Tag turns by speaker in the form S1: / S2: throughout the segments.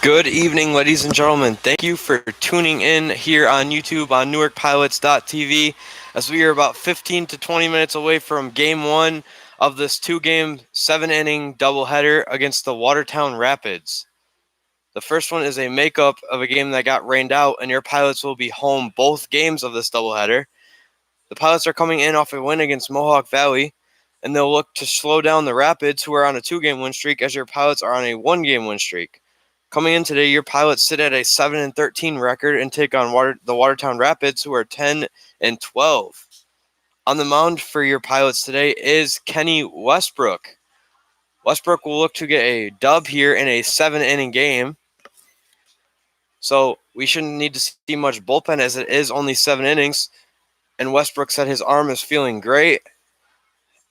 S1: Good evening, ladies and gentlemen. Thank you for tuning in here on YouTube on NewarkPilots.tv as we are about 15 to 20 minutes away from Game 1 of this two-game, seven-inning doubleheader against the Watertown Rapids. The first one is a makeup of a game that got rained out, and your Pilots will be home both games of this doubleheader. The Pilots are coming in off a win against Mohawk Valley, and they'll look to slow down the Rapids, who are on a two-game win streak, as your Pilots are on a one-game win streak. Coming in today, your Pilots sit at a 7-13 record and take on the Watertown Rapids, who are 10-12. On the mound for your Pilots today is Kenny Westbrook. Westbrook will look to get a dub here in a seven-inning game. So we shouldn't need to see much bullpen as it is only 7 innings. And Westbrook said his arm is feeling great.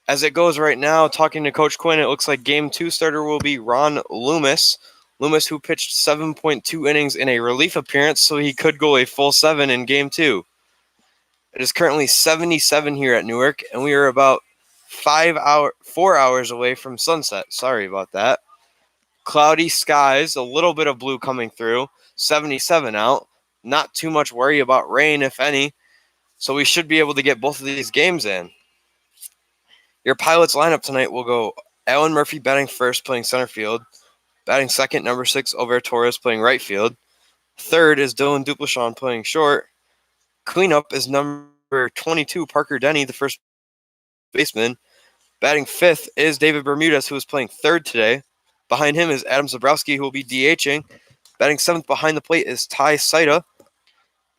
S1: As it goes right now, talking to Coach Quinn, it looks like Game 2 starter will be Ron Loomis. Loomis, who pitched 7.2 innings in a relief appearance, so he could go a full 7 in Game 2. It is currently 77 here at Newark, and we are about 4 hours away from sunset. Sorry about that. Cloudy skies, a little bit of blue coming through, 77 out. Not too much worry about rain, if any, so we should be able to get both of these games in. Your Pilots lineup tonight will go Alan Murphy batting first, playing center field. Batting second, number 6, Over Torres, playing right field. Third is Dylan Duplachon, playing short. Cleanup is number 22, Parker Denny, the first baseman. Batting fifth is David Bermudez, who is playing third today. Behind him is Adam Zabrowski, who will be DHing. Batting seventh behind the plate is Ty Saita.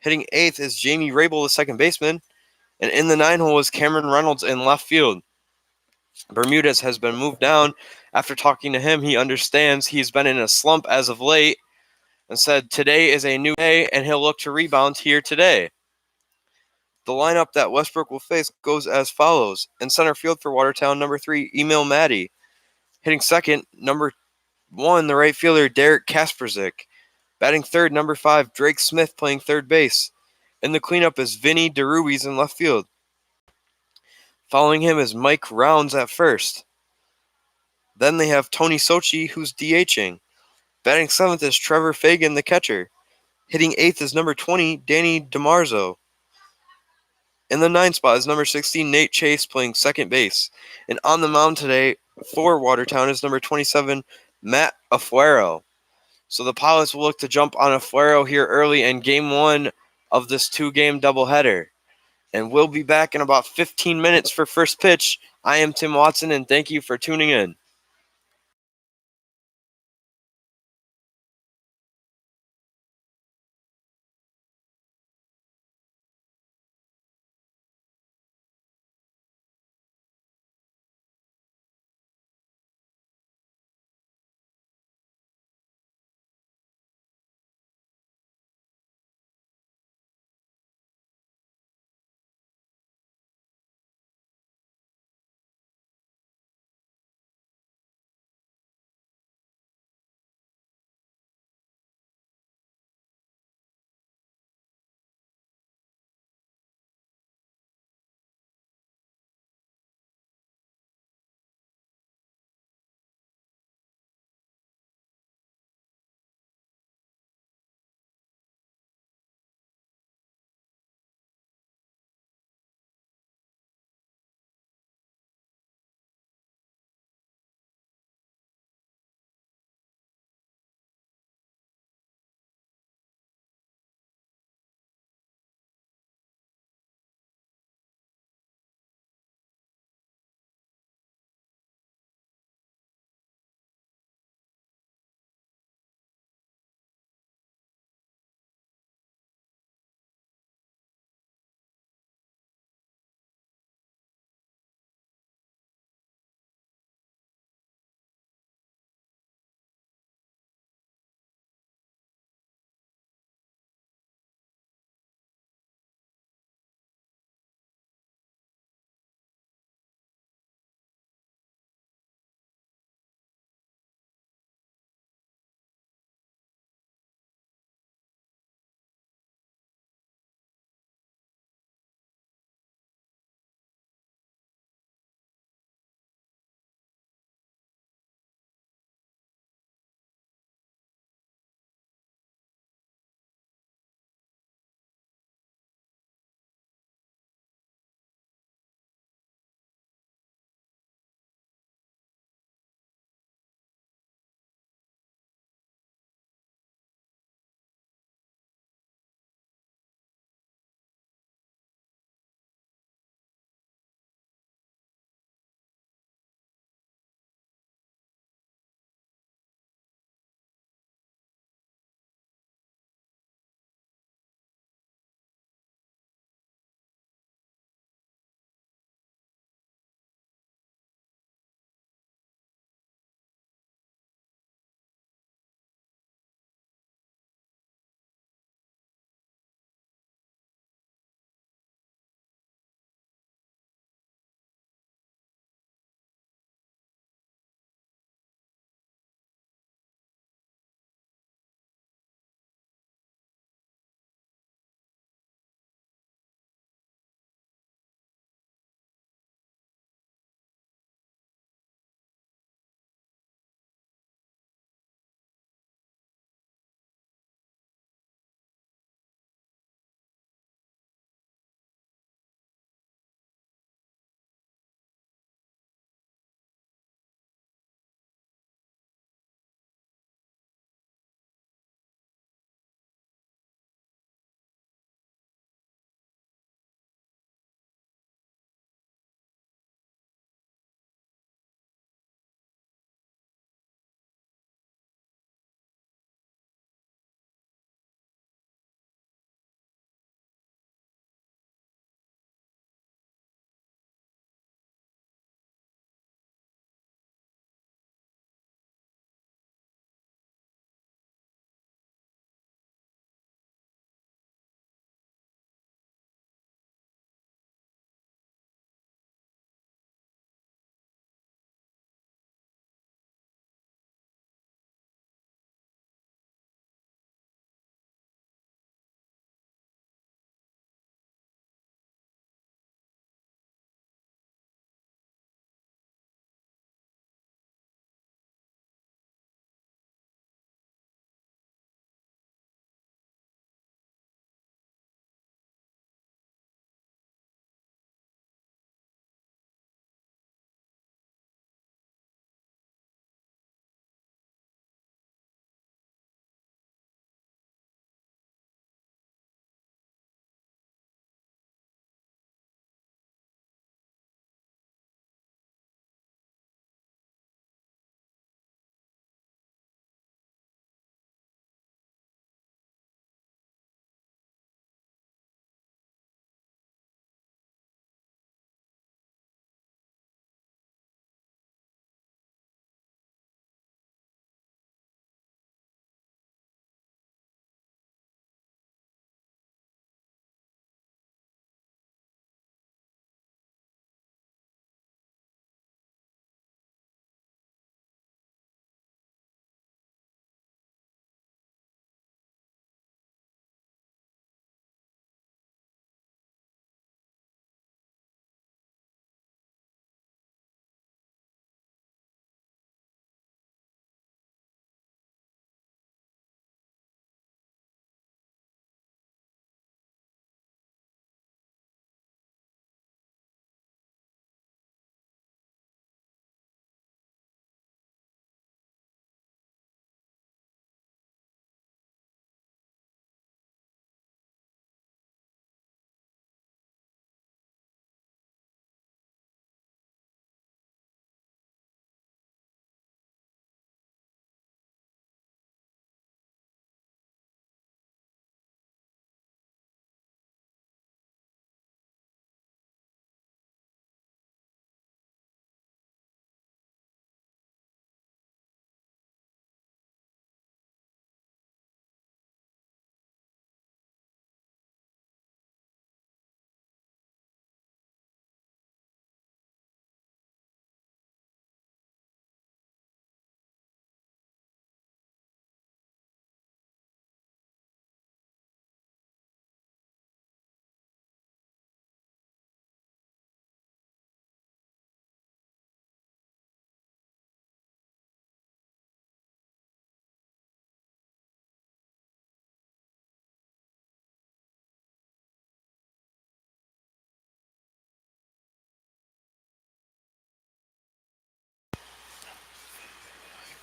S1: Hitting eighth is Jamie Rabel, the second baseman. And in the 9-hole is Cameron Reynolds in left field. Bermudez has been moved down. After talking to him, he understands he's been in a slump as of late and said today is a new day and he'll look to rebound here today. The lineup that Westbrook will face goes as follows. In center field for Watertown, number 3, Emil Maddie. Hitting second, number 1, the right fielder, Derek Kasperzik. Batting third, number 5, Drake Smith, playing third base. And the cleanup is Vinny DeRuiz in left field. Following him is Mike Rounds at first. Then they have Tony Sochi, who's DHing. Batting seventh is Trevor Fagan, the catcher. Hitting eighth is number 20, Danny DeMarzo. In the 9th spot is number 16, Nate Chase, playing second base. And on the mound today for Watertown is number 27, Matt Afuero. So the Pilots will look to jump on Afuero here early in Game 1 of this two-game doubleheader. And we'll be back in about 15 minutes for first pitch. I am Tim Watson, and thank you for tuning in.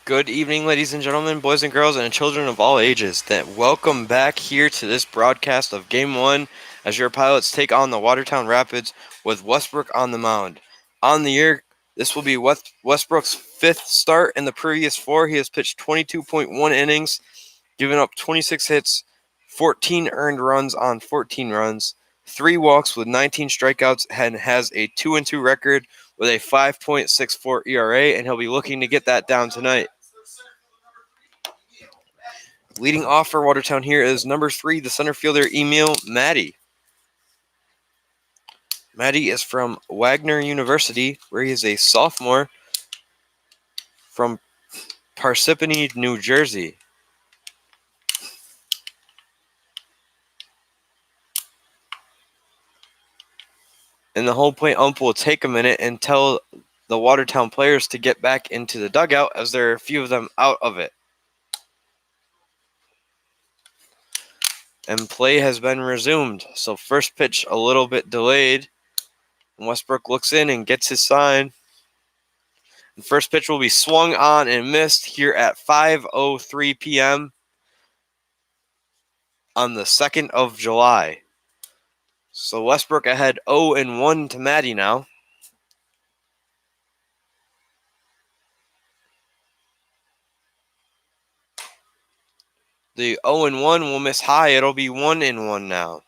S1: Good evening, ladies and gentlemen, boys and girls, and children of all ages. Welcome back here to this broadcast of Game 1 as your pilots take on the Watertown Rapids with Westbrook on the mound. On the year, this will be Westbrook's fifth start in the previous four. He has pitched 22.1 innings, given up 26 hits, 14 earned runs on 14 runs, 3 walks with 19 strikeouts, and has a 2-2 record with a 5.64 ERA, and he'll be looking to get that down tonight. Leading off for Watertown here is number 3, the center fielder, Emil Maddie. Maddie is from Wagner University, where he is a sophomore from Parsippany, New Jersey. And the home plate ump will take a minute and tell the Watertown players to get back into the dugout, as there are a few of them out of it. And play has been resumed. So first pitch a little bit delayed. And Westbrook looks in and gets his sign. The first pitch will be swung on and missed here at 5:03 p.m. on the 2nd of July. So Westbrook ahead 0-1 to Maddie now. The 0-1 will miss high. It'll be 1-1 now.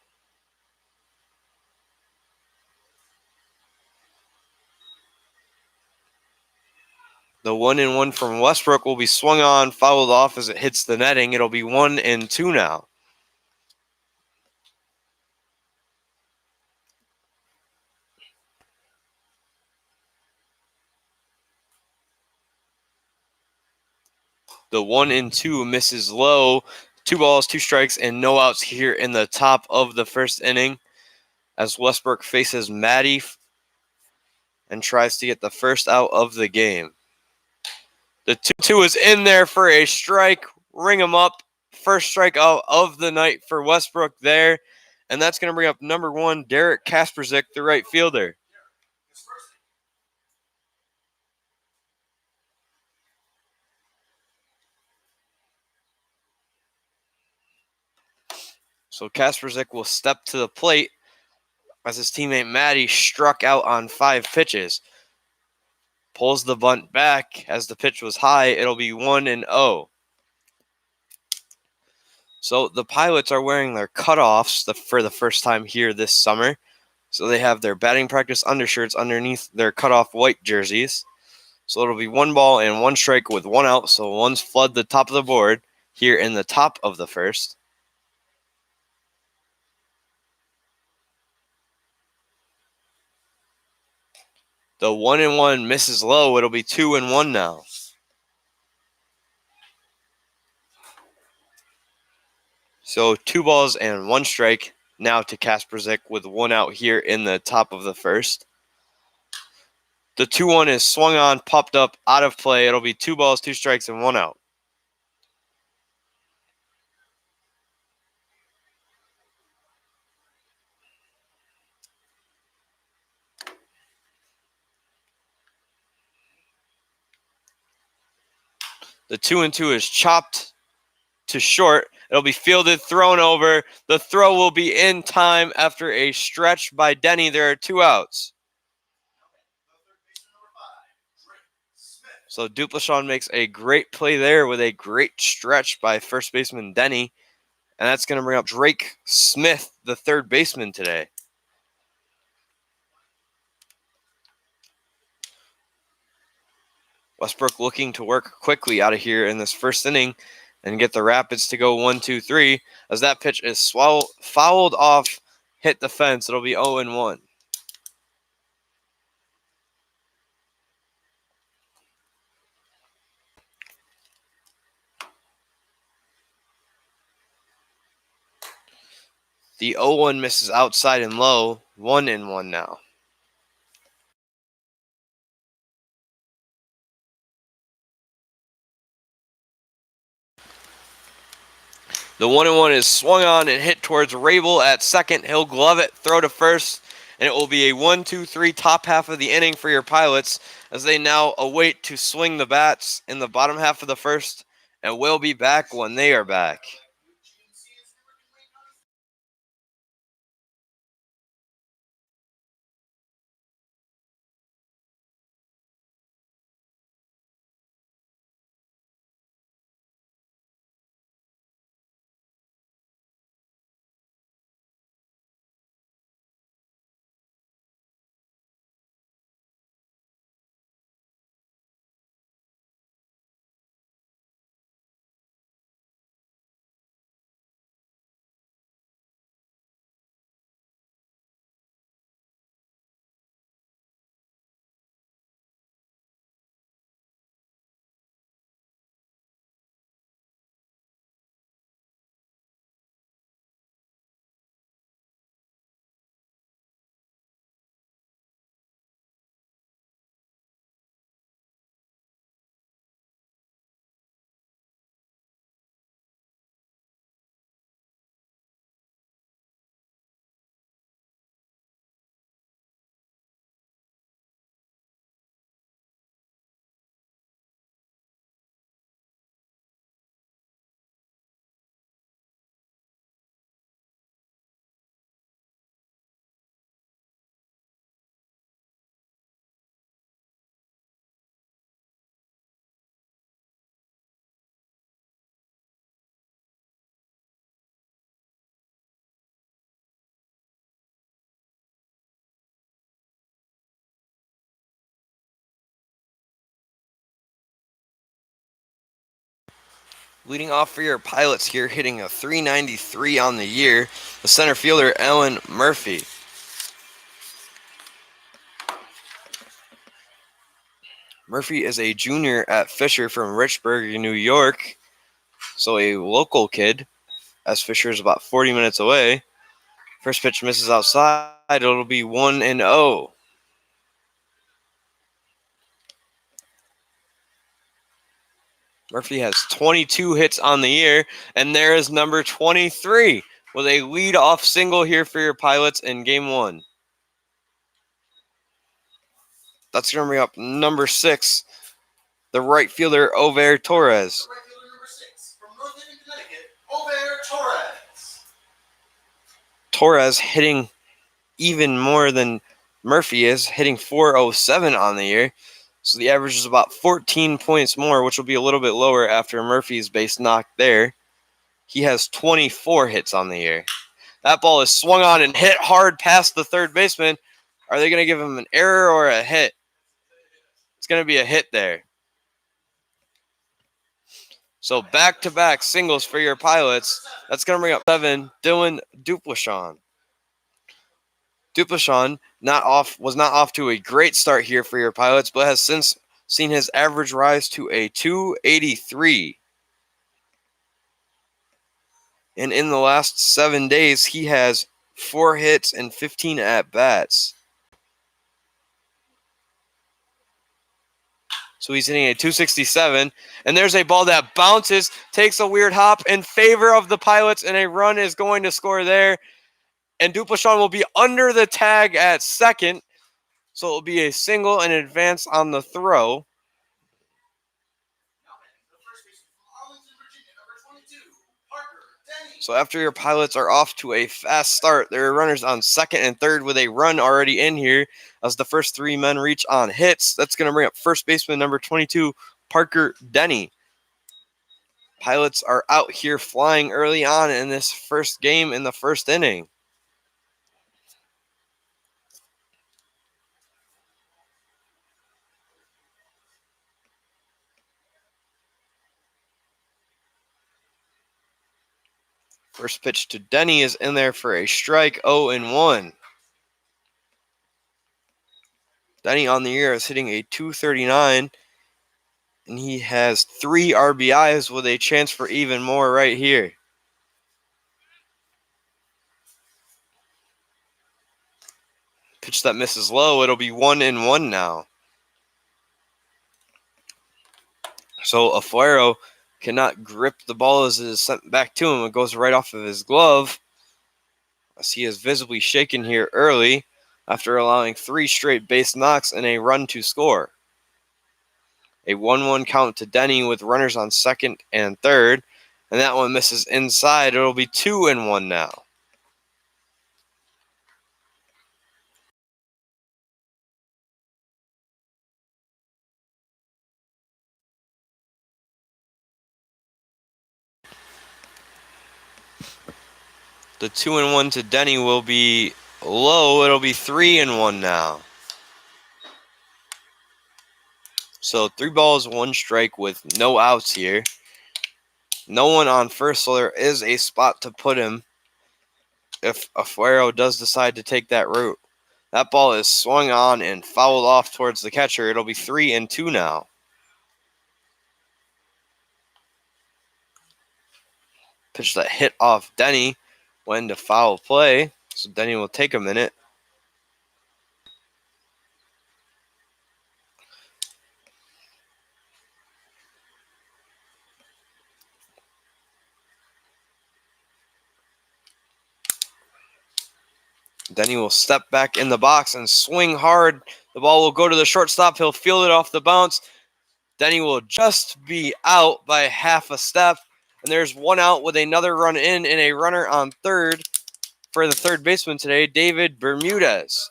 S1: The 1-1 from Westbrook will be swung on, fouled off as it hits the netting. It'll be 1-2 now. The 1-2 misses low. 2 balls, 2 strikes, and no outs here in the top of the first inning as Westbrook faces Maddie and tries to get the first out of the game. The 2-2 is in there for a strike. Ring him up. First strikeout of the night for Westbrook there. And that's going to bring up number 1, Derek Kasperzik, the right fielder. So Kasperzik will step to the plate as his teammate Maddie struck out on 5 pitches. Pulls the bunt back as the pitch was high. It'll be 1-0. So the Pilots are wearing their cutoffs for the first time here this summer. So they have their batting practice undershirts underneath their cutoff white jerseys. So it'll be 1 ball and 1 strike with 1 out. So one's flood the top of the board here in the top of the first. The 1-1 misses low. It'll be 2-1 now. So 2 balls and 1 strike now to Kasperzik with 1 out here in the top of the first. The 2-1 is swung on, popped up, out of play. It'll be 2 balls, 2 strikes, and 1 out. The 2-2 is chopped to short. It'll be fielded, thrown over. The throw will be in time after a stretch by Denny. There are 2 outs. So Duplashon makes a great play there with a great stretch by first baseman Denny. And that's going to bring up Drake Smith, the third baseman today. Westbrook looking to work quickly out of here in this first inning and get the Rapids to go 1-2-3. As that pitch is fouled off, hit the fence. It'll be 0-1. The 0-1 misses outside and low. 1-1 now. The 1-1 is swung on and hit towards Rabel at second. He'll glove it, throw to first, and it will be a 1-2-3 top half of the inning for your Pilots as they now await to swing the bats in the bottom half of the first, and will be back when they are back. Leading off for your Pilots here, hitting a 393 on the year, the center fielder, Alan Murphy. Murphy is a junior at Fisher from Richburg, New York, so a local kid, as Fisher is about 40 minutes away. First pitch misses outside. It'll be 1-0. Murphy has 22 hits on the year, and there is number 23 with a lead-off single here for your Pilots in Game 1. That's going to bring up number 6, the right fielder, Over Torres. Torres hitting even more than Murphy is, hitting 407 on the year. So the average is about 14 points more, which will be a little bit lower after Murphy's base knock there. He has 24 hits on the year. That ball is swung on and hit hard past the third baseman. Are they going to give him an error or a hit? It's going to be a hit there. So back-to-back singles for your Pilots. That's going to bring up 7, Dylan Duplachon. Duplachon was not off to a great start here for your Pilots, but has since seen his average rise to a 283. And in the last 7 days, he has 4 hits and 15 at-bats. So he's hitting a 267. And there's a ball that bounces, takes a weird hop in favor of the Pilots, and a run is going to score there. And Duplachon will be under the tag at second. So it will be a single and advance on the throw. So after your Pilots are off to a fast start, there are runners on second and third with a run already in here as the first 3 men reach on hits. That's going to bring up first baseman number 22, Parker Denny. Pilots are out here flying early on in this first game in the first inning. First pitch to Denny is in there for a strike, 0-1. Denny on the year is hitting a 239, and he has 3 RBIs with a chance for even more right here. Pitch that misses low. It'll be 1-1 now. So Afuero cannot grip the ball as it is sent back to him. It goes right off of his glove as he is visibly shaken here early. after allowing 3 straight base knocks and a run to score. A 1-1 count to Denny with runners on second and third, and that one misses inside. It'll be 2-1 now. The 2-1 to Denny will be low. It'll be 3-1 now. So 3 balls, 1 strike with no outs here. No one on first, so there is a spot to put him if Afuero does decide to take that route. That ball is swung on and fouled off towards the catcher. It'll be 3-2 now. Pitch that hit off Denny went into foul play, so Denny will take a minute. Denny will step back in the box and swing hard. The ball will go to the shortstop. He'll field it off the bounce. Denny will just be out by half a step. And there's 1 out with another run in and a runner on third for the third baseman today, David Bermudez.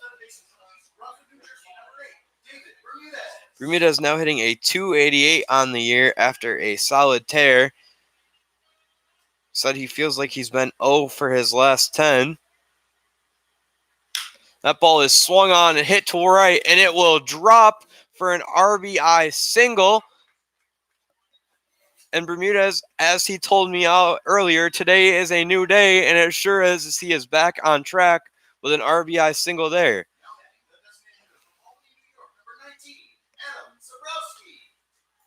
S1: Bermudez now hitting a .288 on the year after a solid tear. Said he feels like he's been 0 for his last 10. That ball is swung on and hit to right, and it will drop for an RBI single. And Bermudez, as he told me out earlier, today is a new day, and it sure is as he is back on track with an RBI single there.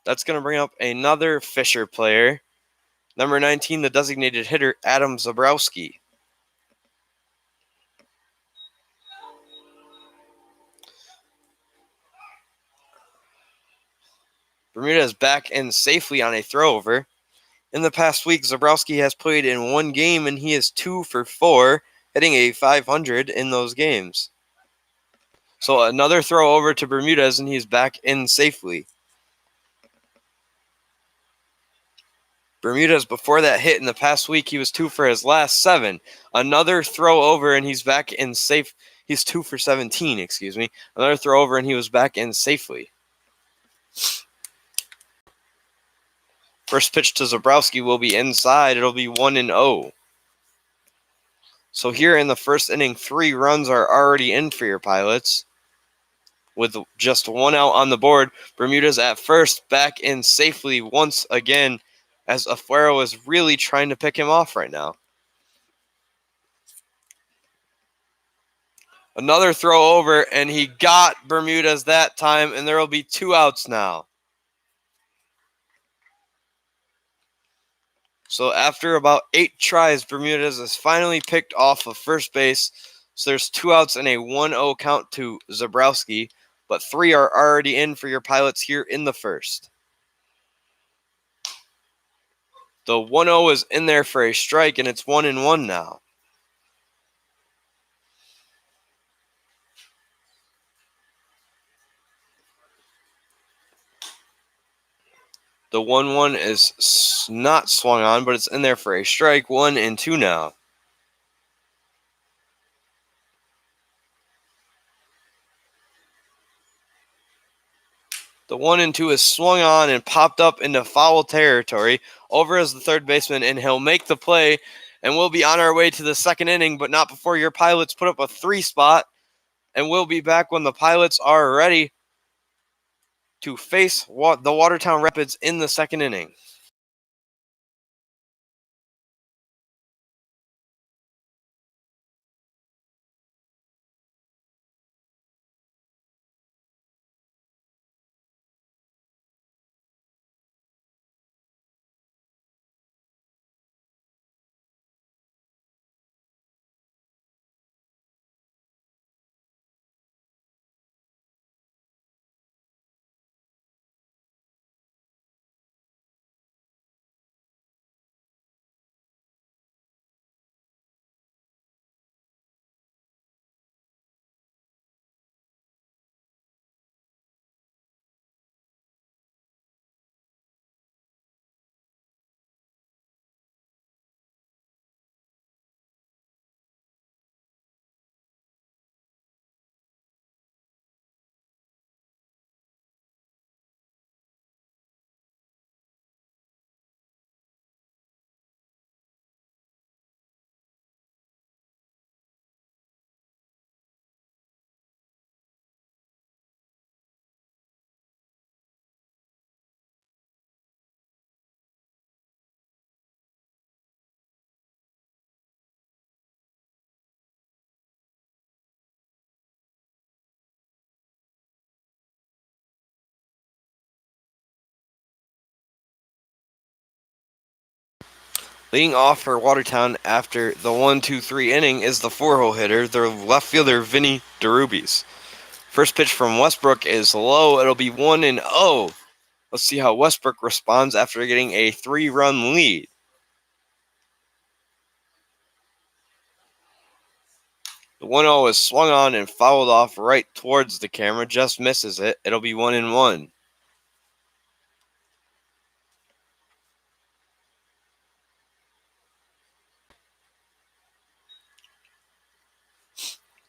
S1: That's going to bring up another Fisher player. Number 19, the designated hitter, Adam Zabrowski. Bermudez back in safely on a throwover. In the past week, Zabrowski has played in 1 game, and he is 2 for 4, hitting a .500 in those games. So another throw over to Bermudez, and he's back in safely. Bermudez, before that hit in the past week, he was 2 for his last 7. Another throw over, and he's back in safe. He's 2 for 17, excuse me. Another throw over, and he was back in safely. First pitch to Zabrowski will be inside. It'll be 1-0. So here in the first inning, 3 runs are already in for your Pilots. With just 1 out on the board, Bermudez at first, back in safely once again, as Afuero is really trying to pick him off right now. Another throw over, and he got Bermudez that time, and there will be 2 outs now. So after about 8 tries, Bermudez is finally picked off of first base. So there's 2 outs and a 1-0 count to Zabrowski, but 3 are already in for your Pilots here in the first. The 1-0 is in there for a strike, and it's 1-1 now. The 1-1 is not swung on, but it's in there for a strike. 1-2 now. The 1-2 is swung on and popped up into foul territory. Over as the third baseman, and he'll make the play, and we'll be on our way to the second inning, but not before your Pilots put up a 3 spot, and we'll be back when the Pilots are ready to face the Watertown Rapids in the second inning. Leading off for Watertown after the 1-2-3 inning is the 4-hole hitter, their left fielder, Vinny DeRubies. First pitch from Westbrook is low. It'll be 1-0. Let's see how Westbrook responds after getting a 3-run lead. The 1-0 is swung on and fouled off right towards the camera. Just misses it. It'll be 1-1.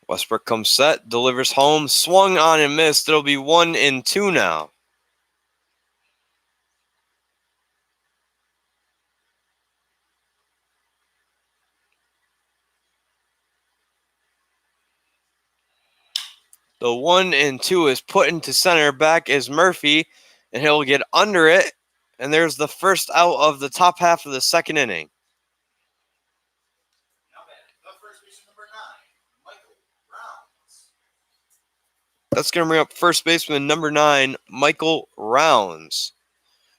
S1: Westbrook comes set, delivers home, swung on and missed. It'll be 1-2 now. The 1-2 is put into center. Back is Murphy, and he'll get under it. And there's the first out of the top half of the second inning. That's going to bring up first baseman number 9, Michael Rounds.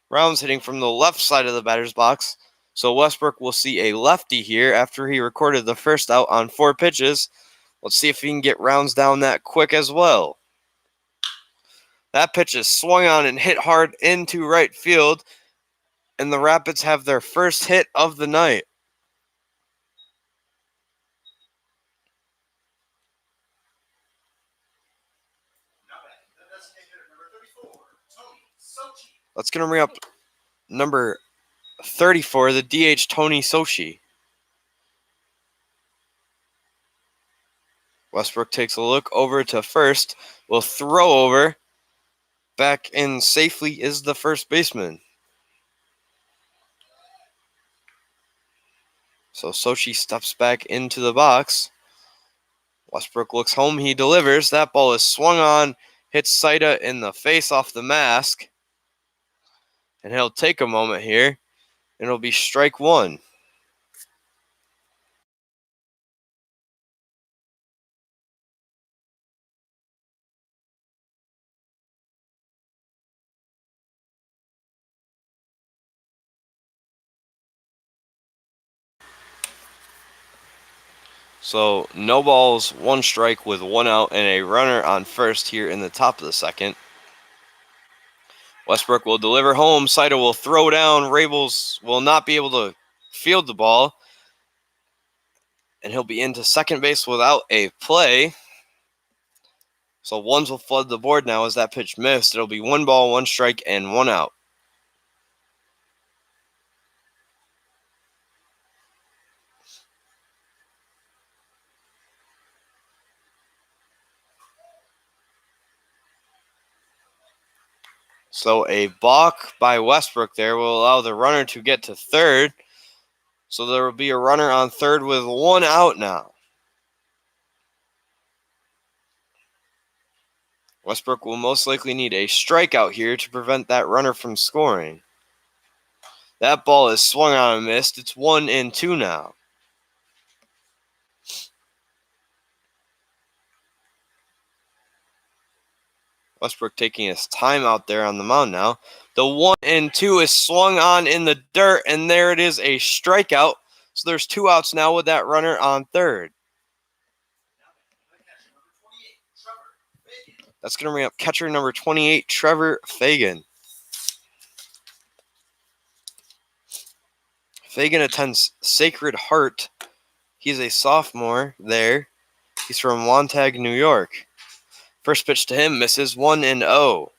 S1: Rounds hitting from the left side of the batter's box. So Westbrook will see a lefty here after he recorded the first out on 4 pitches. Let's see if he can get Rounds down that quick as well. That pitch is swung on and hit hard into right field. And the Rapids have their first hit of the night. That's going to bring up number 34, the DH, Tony Sochi. Westbrook takes a look over to first. Will throw over. Back in safely is the first baseman. So Sochi steps back into the box. Westbrook looks home. He delivers. That ball is swung on. Hits Saida in the face off the mask. And he'll take a moment here. And it'll be strike 1. So no balls, 1 strike with 1 out and a runner on first here in the top of the second. Westbrook will deliver home. Saida will throw down. Rabels will not be able to field the ball. And he'll be into second base without a play. So ones will flood the board now as that pitch missed. It'll be 1 ball, 1 strike, and 1 out. So a balk by Westbrook there will allow the runner to get to third. So there will be a runner on third with 1 out now. Westbrook will most likely need a strikeout here to prevent that runner from scoring. That ball is swung on and missed. It's 1-2 now. Westbrook taking his time out there on the mound now. The 1-2 is swung on in the dirt, and there it is, a strikeout. So there's 2 outs now with that runner on third. That's going to bring up catcher number 28, Trevor Fagan. Fagan attends Sacred Heart. He's a sophomore there. He's from Watertown, New York. First pitch to him misses, 1-0.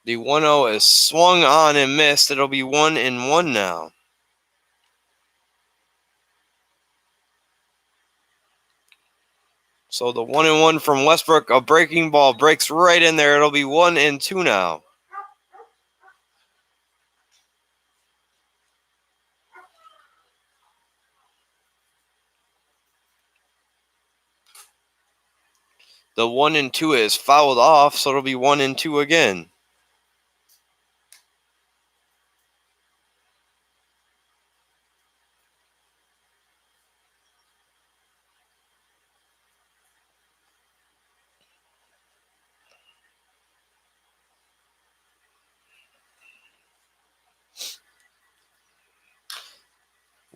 S1: The 1-0 is swung on and missed. It'll be 1-1 now. So the 1-1 from Westbrook, a breaking ball breaks right in there. It'll be 1-2 now. The 1-2 is fouled off, so it'll be 1-2 again.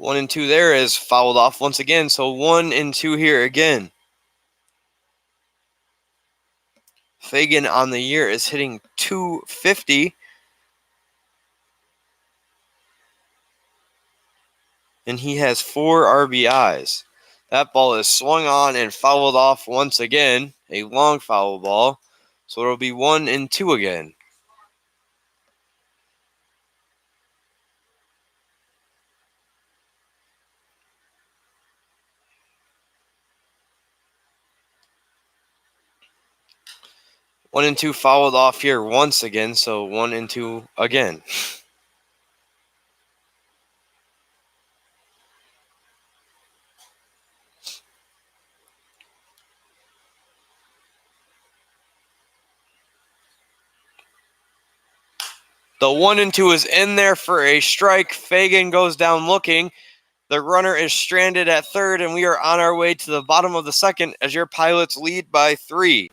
S1: 1-2 there is fouled off once again. So 1-2 here again. Fagan on the year is hitting .250. And he has 4 RBIs. That ball is swung on and fouled off once again. A long foul ball. So it'll be 1-2 again. One and two fouled off here once again, so 1-2 again. The 1-2 is in there for a strike. Fagan goes down looking. The runner is stranded at third, and we are on our way to the bottom of the second as your Pilots lead by 3.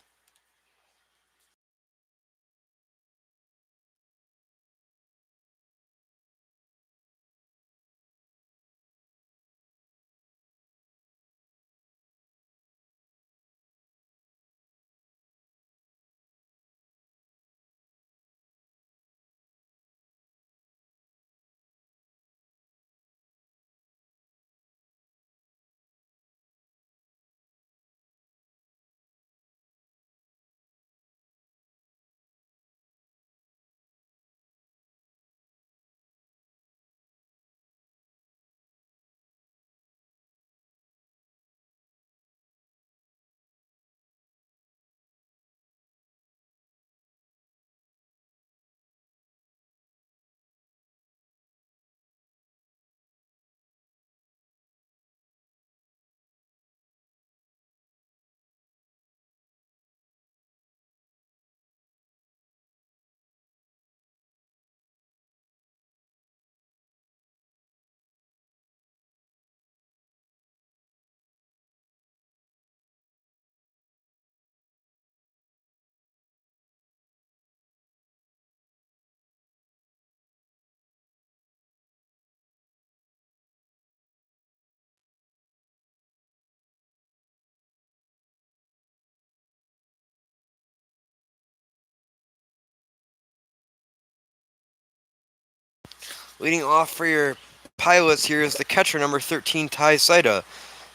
S1: Leading off for your Pilots here is the catcher, number 13, Ty Saida.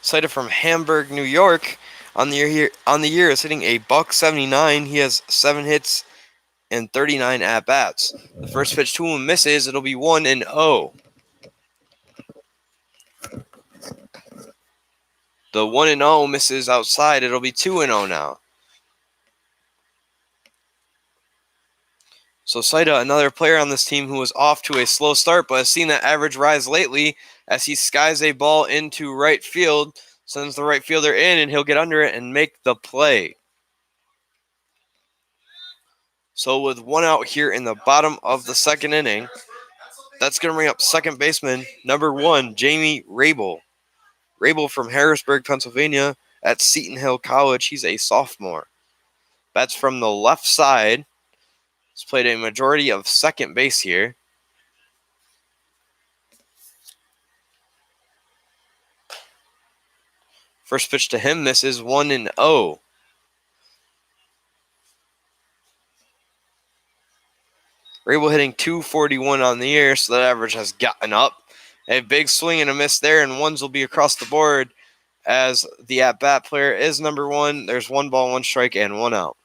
S1: Saida from Hamburg, New York. On the year is hitting a .179. He has 7 hits and 39 at-bats. The first pitch to him misses. It'll be 1-0. The 1-0 misses outside. It'll be 2-0 now. So Saida, another player on this team who was off to a slow start, but has seen that average rise lately as he skies a ball into right field, sends the right fielder in, and he'll get under it and make the play. So with 1 out here in the bottom of the second inning, that's going to bring up second baseman, number 1, Jamie Rabel. Rabel from Harrisburg, Pennsylvania at Seton Hill College. He's a sophomore. Bats from the left side. He's played a majority of second base here. First pitch to him misses. 1-0. Rabel hitting .241 on the year, so that average has gotten up. A big swing and a miss there, and ones will be across the board as the at-bat player is number 1. There's 1 ball, 1 strike, and 1 out.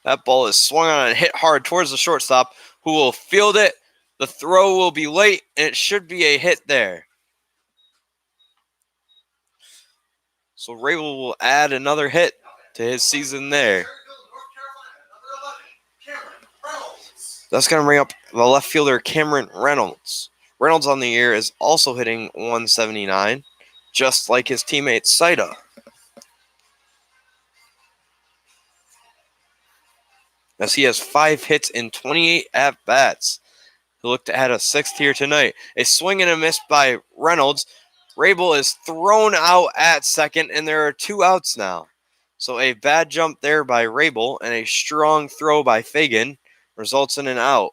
S1: That ball is swung on and hit hard towards the shortstop, who will field it. The throw will be late, and it should be a hit there. So Rabel will add another hit to his season there. That's going to bring up the left fielder, Cameron Reynolds. Reynolds on the year is also hitting .179, just like his teammate Saida. As he has 5 hits and 28 at-bats. He'll look to add a 6th here tonight. A swing and a miss by Reynolds. Rabel is thrown out at second, and there are 2 outs now. So a bad jump there by Rabel and a strong throw by Fagan results in an out.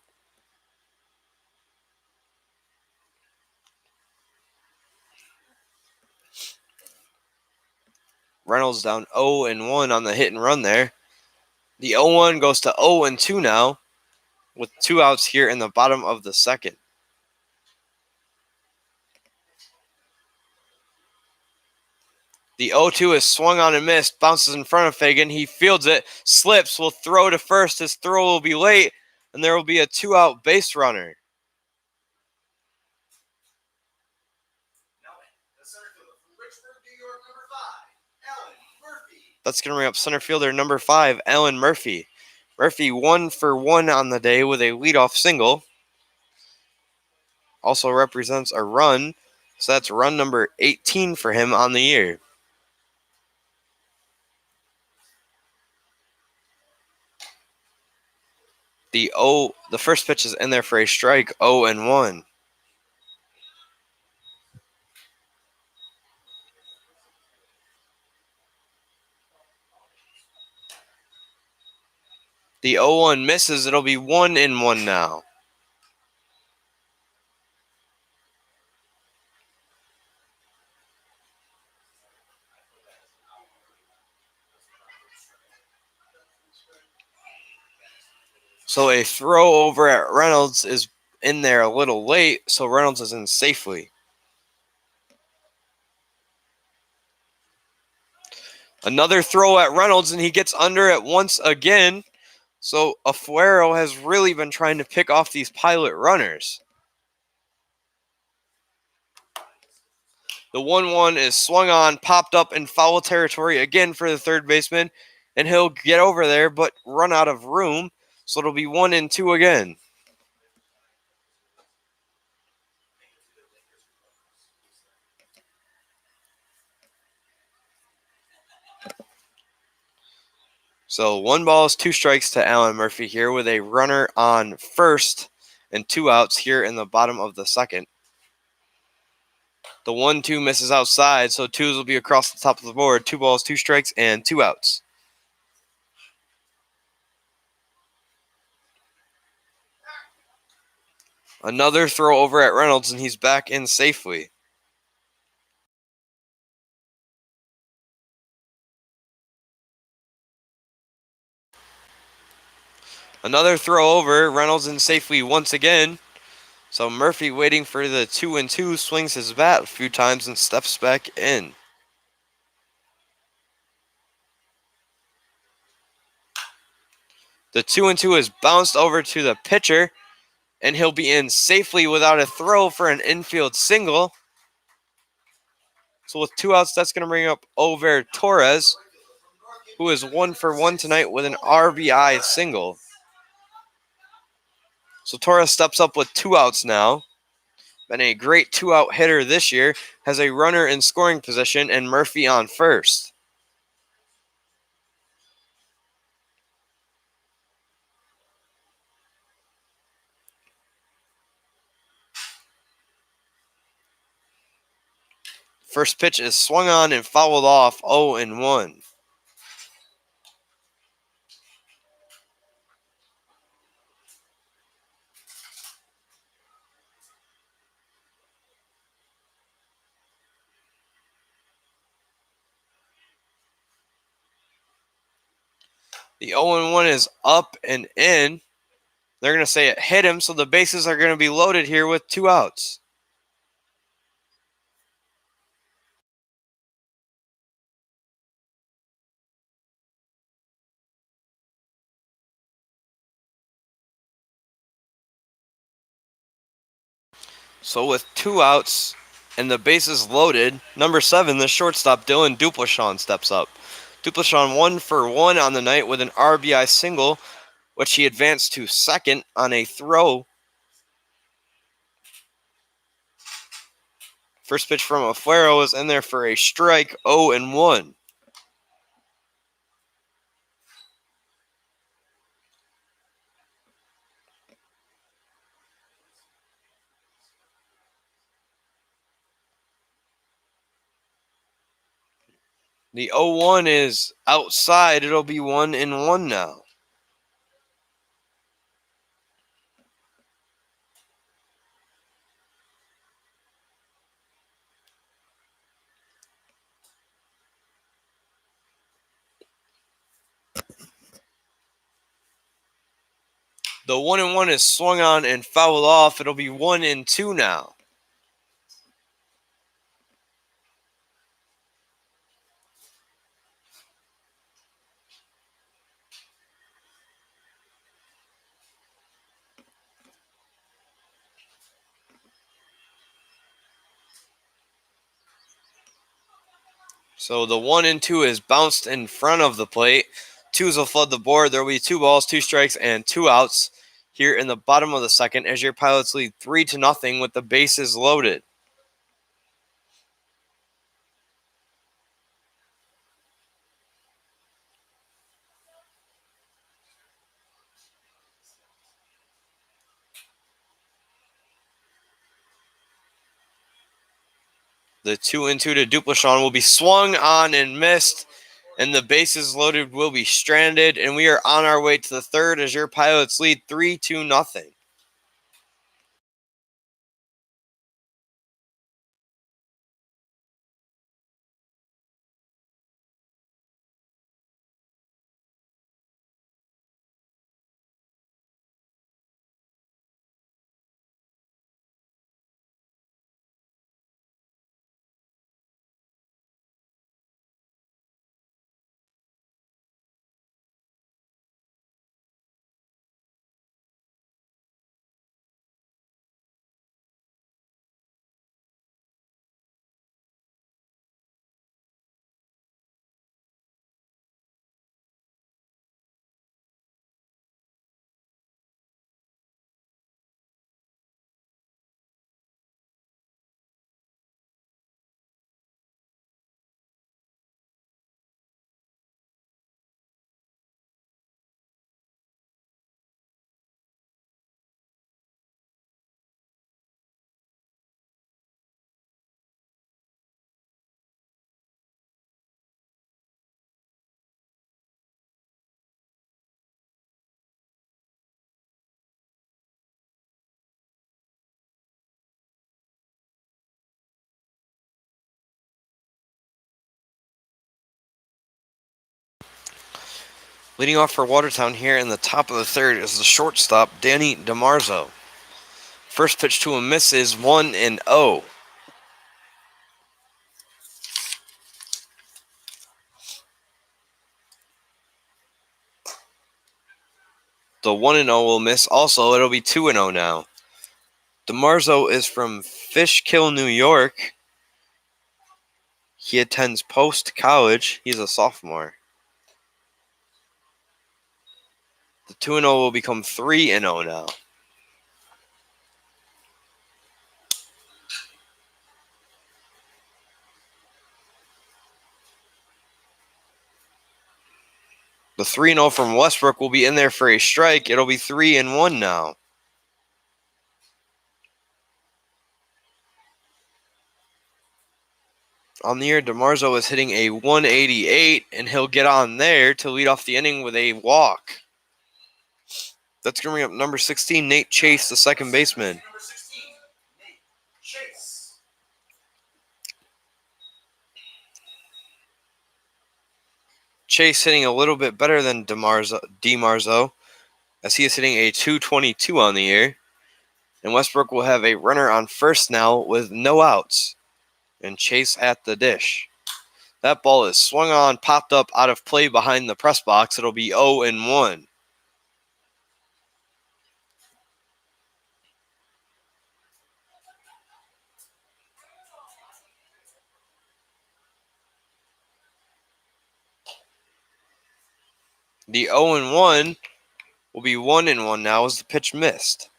S1: Reynolds down 0-1 on the hit and run there. The 0-1 goes to 0-2 now, with 2 outs here in the bottom of the second. The 0-2 is swung on and missed, bounces in front of Fagan. He fields it, slips, will throw to first. His throw will be late, and there will be a 2-out base runner. That's going to bring up center fielder number 5, Alan Murphy. Murphy 1-for-1 on the day with a leadoff single. Also represents a run, so that's run number 18 for him on the year. The first pitch is in there for a strike, 0-1. The 0-1 misses. It'll be 1-1 now. So a throw over at Reynolds is in there a little late, so Reynolds is in safely. Another throw at Reynolds, and he gets under it once again. So Afuero has really been trying to pick off these Pilot runners. The 1-1 is swung on, popped up in foul territory again for the third baseman, and he'll get over there but run out of room, so it'll be 1-2 again. So 1 ball, 2 strikes to Alan Murphy here with a runner on first and 2 outs here in the bottom of the second. The 1-2 misses outside, so 2s will be across the top of the board. 2 balls, 2 strikes, and 2 outs. Another throw over at Reynolds, and he's back in safely. Another throw over, Reynolds in safely once again. So Murphy waiting for the 2-2, swings his bat a few times and steps back in. The 2-2 is bounced over to the pitcher, and he'll be in safely without a throw for an infield single. So with 2 outs, that's going to bring up Over Torres, who is 1-for-1 tonight with an RBI single. So Torres steps up with 2 outs now. Been a great 2-out hitter this year. Has a runner in scoring position and Murphy on first. First pitch is swung on and fouled off, 0-1. The 0-1 is up and in. They're going to say it hit him, so the bases are going to be loaded here with 2 outs. So with 2 outs and the bases loaded, number 7, the shortstop Dylan Duplashawn steps up. Duplashawn 1-for-1 on the night with an RBI single, which he advanced to second on a throw. First pitch from Afuero is in there for a strike, 0-1. The 0-1 is outside. It'll be 1-1 now. The 1-1 is swung on and fouled off. It'll be 1-2 now. So the 1-2 is bounced in front of the plate. Twos will flood the board. There will be 2 balls, 2 strikes, and 2 outs here in the bottom of the second as your Pilots lead 3-0 with the bases loaded. The 2-2 to Dupleshawn will be swung on and missed, and the bases loaded will be stranded, and we are on our way to the third as your Pilots lead 3-0. Leading off for Watertown here in the top of the third is the shortstop, Danny DeMarzo. First pitch to him misses, 1-0. The 1-0 will miss also. It'll be 2-0 now. DeMarzo is from Fishkill, New York. He attends Post College. He's a sophomore. The 2-0 will become 3-0 now. The 3-0 from Westbrook will be in there for a strike. It'll be 3-1 now. On the year, DeMarzo is hitting a 188, and he'll get on there to lead off the inning with a walk. That's going to bring up number 16, Nate Chase, the second baseman. Chase hitting a little bit better than DeMarzo, as he is hitting a 222 on the year. And Westbrook will have a runner on first now with no outs. And Chase at the dish. That ball is swung on, popped up out of play behind the press box. It'll be 0-1. The 0-1 will be 1-1 now as the pitch missed.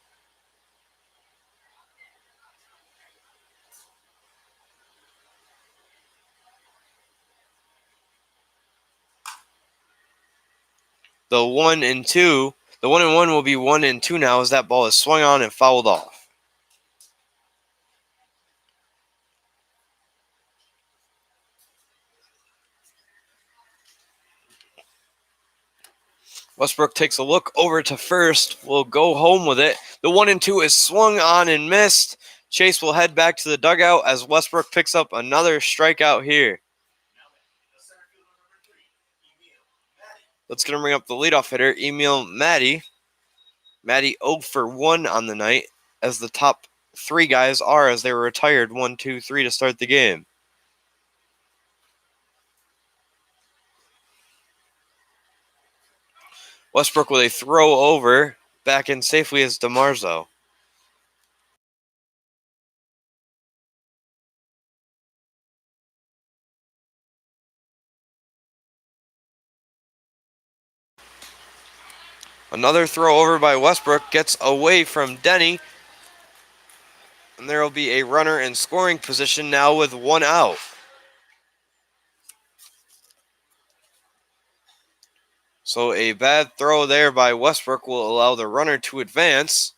S1: The 1-2, the 1-1 will be 1-2 now as that ball is swung on and fouled off. Westbrook takes a look over to first, will go home with it. The 1-2 is swung on and missed. Chase will head back to the dugout as Westbrook picks up another strikeout here. That's going to bring up the leadoff hitter, Emil Maddie. Maddie 0 for 1 on the night, as the top three guys are, as they were retired 1, 2, 3 to start the game. Westbrook with a throw over, back in safely as DeMarzo. Another throw over by Westbrook gets away from Denny. And there will be a runner in scoring position now with 1 out. So a bad throw there by Westbrook will allow the runner to advance.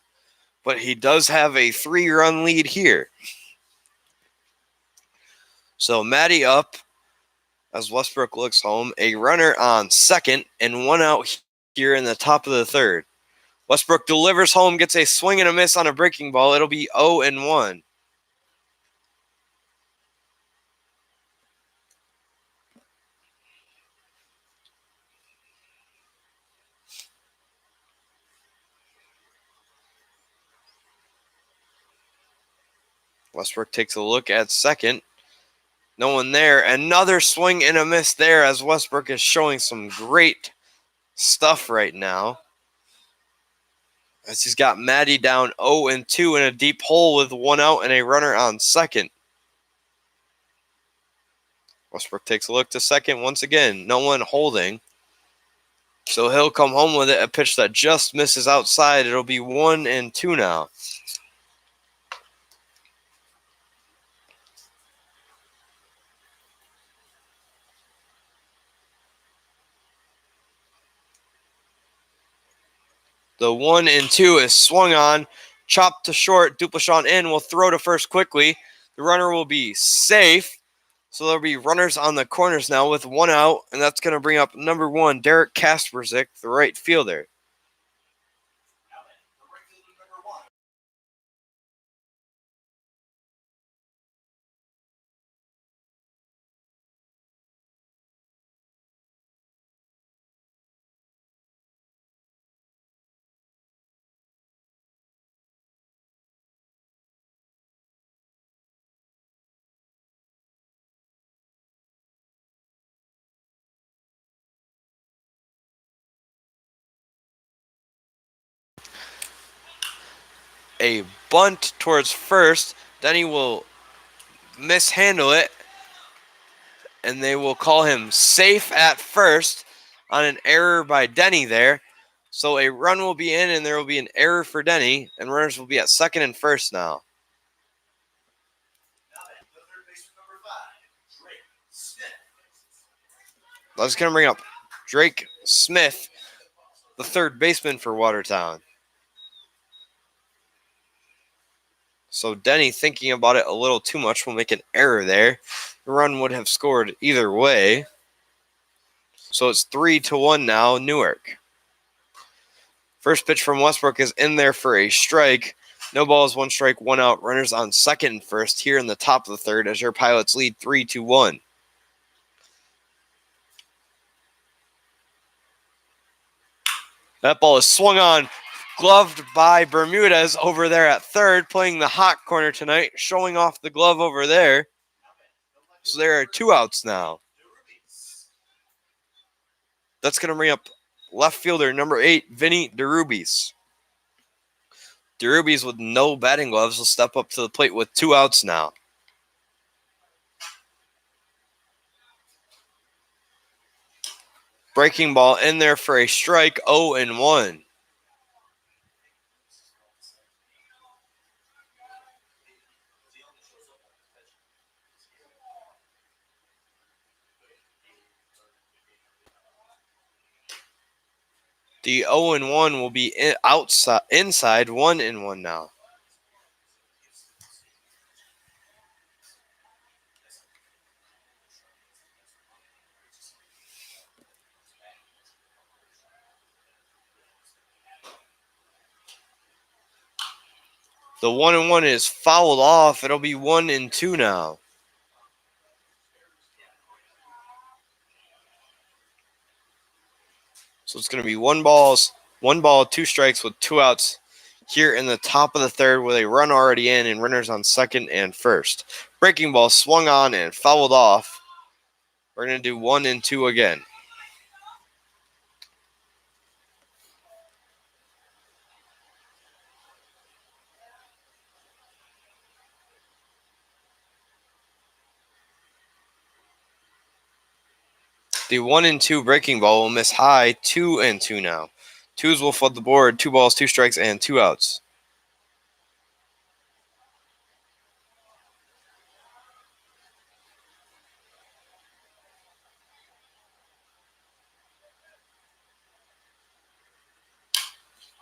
S1: But he does have a 3-run lead here. So Maddie up as Westbrook looks home. A runner on second and 1 out here in the top of the third. Westbrook delivers home, gets a swing and a miss on a breaking ball. It'll be 0-1. Westbrook takes a look at second. No one there. Another swing and a miss there as Westbrook is showing some great stuff right now. As he's got Maddie down 0-2 in a deep hole with 1 out and a runner on second. Westbrook takes a look to second once again. No one holding. So he'll come home with it. A pitch that just misses outside. It'll be 1-2 now. The 1-2 is swung on. Chopped to short. Dupleshawn in. Will throw to first quickly. The runner will be safe. So there'll be runners on the corners now with 1 out. And that's going to bring up number 1, Derek Kasperzik, the right fielder. A bunt towards first. Denny will mishandle it, and they will call him safe at first on an error by Denny there. So a run will be in, and there will be an error for Denny, and runners will be at second and first now. That's going to bring up Drake Smith, the third baseman for Watertown. So Denny, thinking about it a little too much, will make an error there. The run would have scored either way. So it's 3-1 now, Newark. First pitch from Westbrook is in there for a strike. No balls, 1 strike, 1 out. Runners on second and first here in the top of the third as your Pilots lead 3-1. That ball is swung on, gloved by Bermudez over there at third, playing the hot corner tonight, showing off the glove over there. So there are 2 outs now. That's going to bring up left fielder number 8, Vinny DeRubis. DeRubis with no batting gloves will step up to the plate with 2 outs now. Breaking ball in there for a strike, 0-1. The 0-1 will be inside 1-1 now. The 1-1 is fouled off. It'll be 1-2 now. So it's going to be one ball, 2 strikes with 2 outs here in the top of the third with a run already in and runners on second and first. Breaking ball swung on and fouled off. We're going to do 1-2 again. The 1-2 breaking ball will miss high. 2-2 now. 2s will flood the board. 2 balls, 2 strikes, and 2 outs.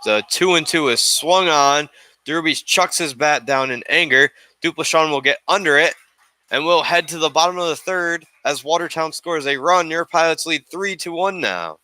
S1: The 2-2 is swung on. Derby chucks his bat down in anger. Duplashawn will get under it, and we'll head to the bottom of the third as Watertown scores a run. Your Pilots lead 3-1 now.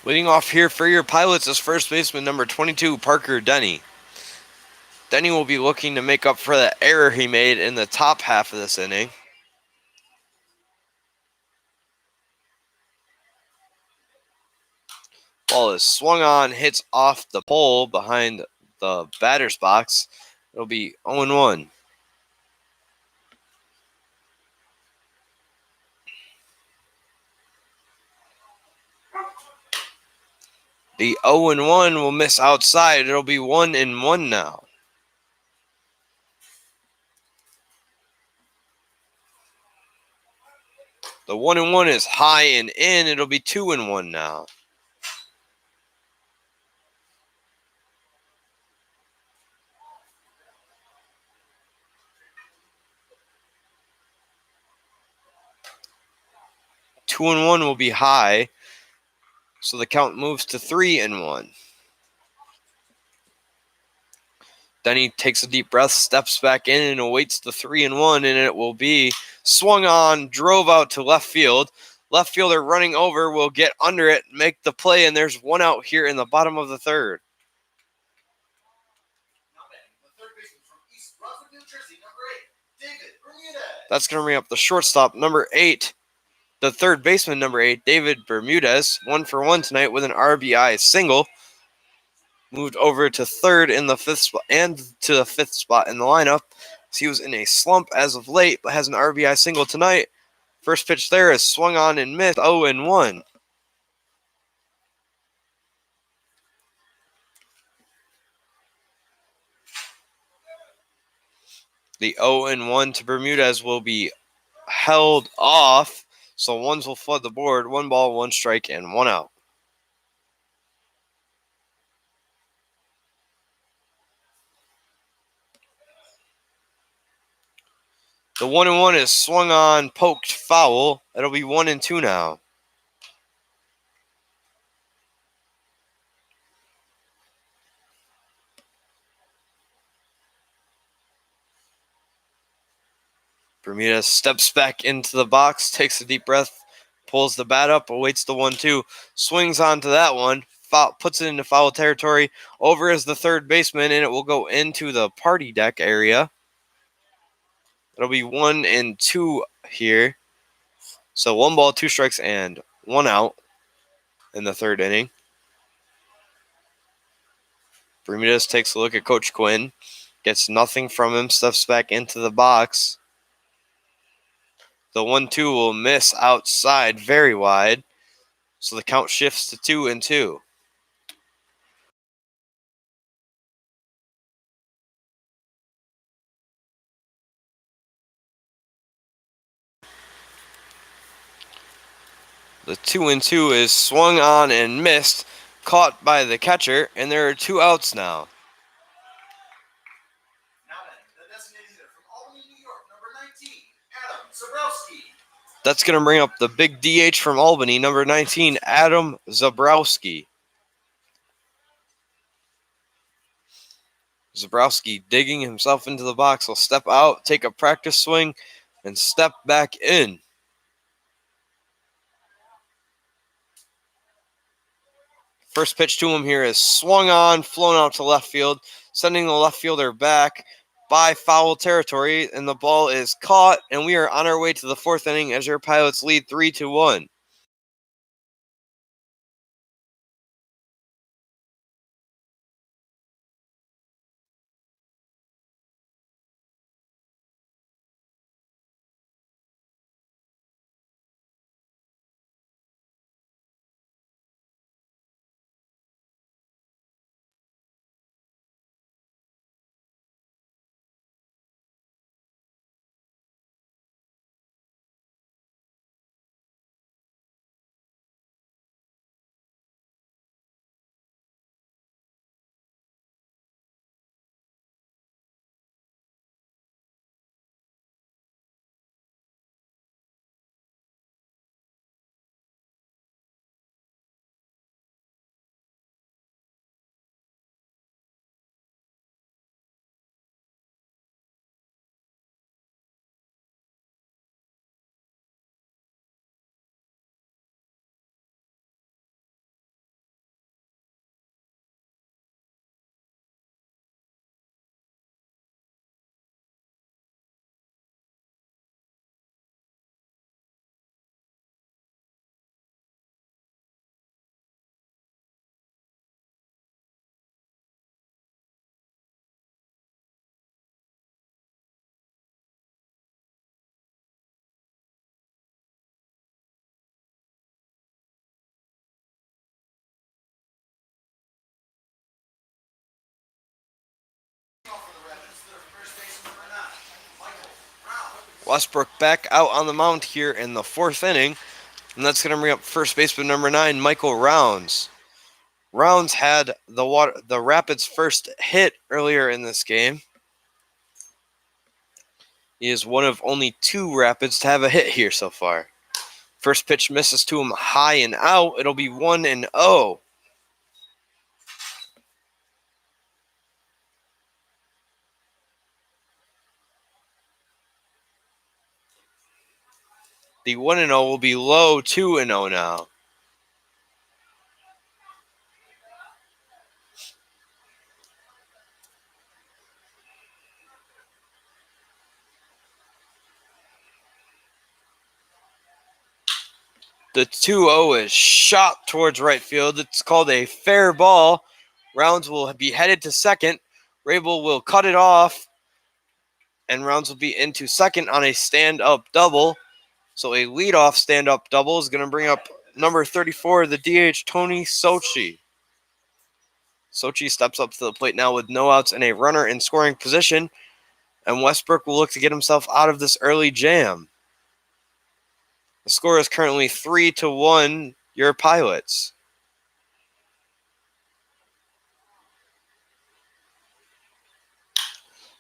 S1: Leading off here for your Pilots is first baseman number 22, Parker Denny. Denny will be looking to make up for the error he made in the top half of this inning. Ball is swung on, hits off the pole behind the batter's box. It'll be 0-1. The 0-1 will miss outside. It'll be 1-1 now. The 1-1 is high and in. It'll be 2-1 now. Two and one will be high, so the count moves to 3-1. Then he takes a deep breath, steps back in, and awaits the 3-1, and it will be swung on, drove out to left field. Left fielder running over will get under it, make the play, and there's 1 out here in the bottom of the third. That's going to bring up the shortstop, number 8. The third baseman, number 8, David Bermudez, 1-for-1 tonight with an RBI single. Moved over to third in the 5th spot and to the 5th spot in the lineup. He was in a slump as of late, but has an RBI single tonight. First pitch there is swung on and missed, 0-1. The 0-1 to Bermudez will be held off, so ones will flood the board. 1 ball, 1 strike, and 1 out. The 1-1 is swung on, poked, foul. It'll be 1-2 now. Bermudez steps back into the box, takes a deep breath, pulls the bat up, awaits the 1-2, swings onto that one, puts it into foul territory. Over is the third baseman, and it will go into the party deck area. It'll be 1-2 here. So 1 ball, 2 strikes, and 1 out in the third inning. Bermudez takes a look at Coach Quinn. Gets nothing from him. Steps back into the box. The 1-2 will miss outside very wide. So the count shifts to 2-2. The 2-2 is swung on and missed, caught by the catcher, and there are 2 outs now. That's going to bring up the big DH from Albany, number 19, Adam Zabrowski. Zabrowski digging himself into the box. Will step out, take a practice swing, and step back in. First pitch to him here is swung on, flown out to left field, sending the left fielder back by foul territory, and the ball is caught, and we are on our way to the 4th inning as your Pilots lead 3-1. Westbrook back out on the mound here in the 4th inning, and that's going to bring up first baseman number 9, Michael Rounds. Rounds had the Rapids' first hit earlier in this game. He is one of only 2 Rapids to have a hit here so far. First pitch misses to him high and out. It'll be 1-0. The 1-0 will be low, 2-0 now. The 2-0 is shot towards right field. It's called a fair ball. Rounds will be headed to second. Rabel will cut it off, and Rounds will be into second on a stand-up double. So a leadoff stand-up double is going to bring up number 34, the DH, Tony Sochi. Sochi steps up to the plate now with no outs and a runner in scoring position, and Westbrook will look to get himself out of this early jam. The score is currently 3-1, your Pilots.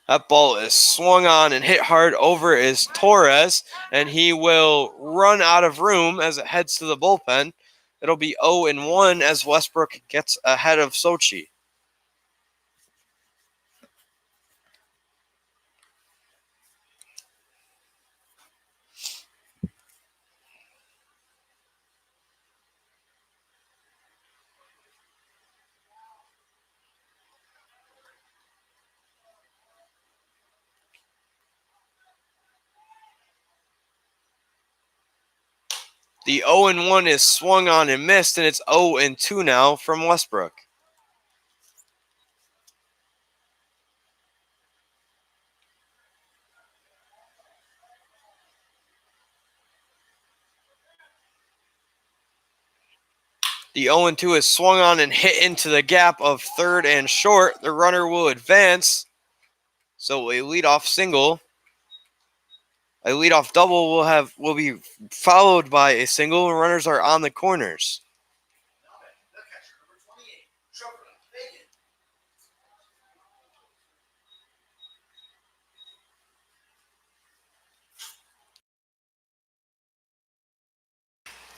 S1: That ball is swung on and hit hard. Over is Torres, and he will run out of room as it heads to the bullpen. It'll be 0-1 as Westbrook gets ahead of Sochi. The 0-1 is swung on and missed, and it's 0-2 now from Westbrook. The 0-2 is swung on and hit into the gap of third and short. The runner will advance. So a leadoff single. A leadoff double will be followed by a single, and runners are on the corners.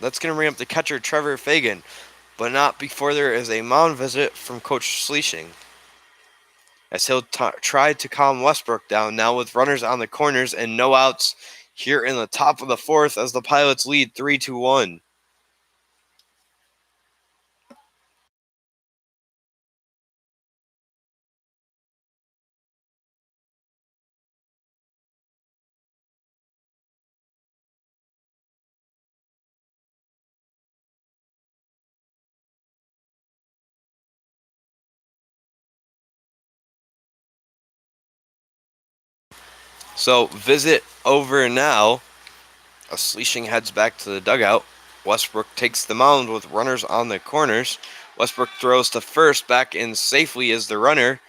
S1: That's going to bring up the catcher, Trevor Fagan, but not before there is a mound visit from Coach Schleishing, as he'll try to calm Westbrook down now with runners on the corners and no outs here in the top of the fourth as the Pilots lead 3-1. So visit over now. As Schleishing heads back to the dugout, Westbrook takes the mound with runners on the corners. Westbrook throws to first, back in safely as the runner.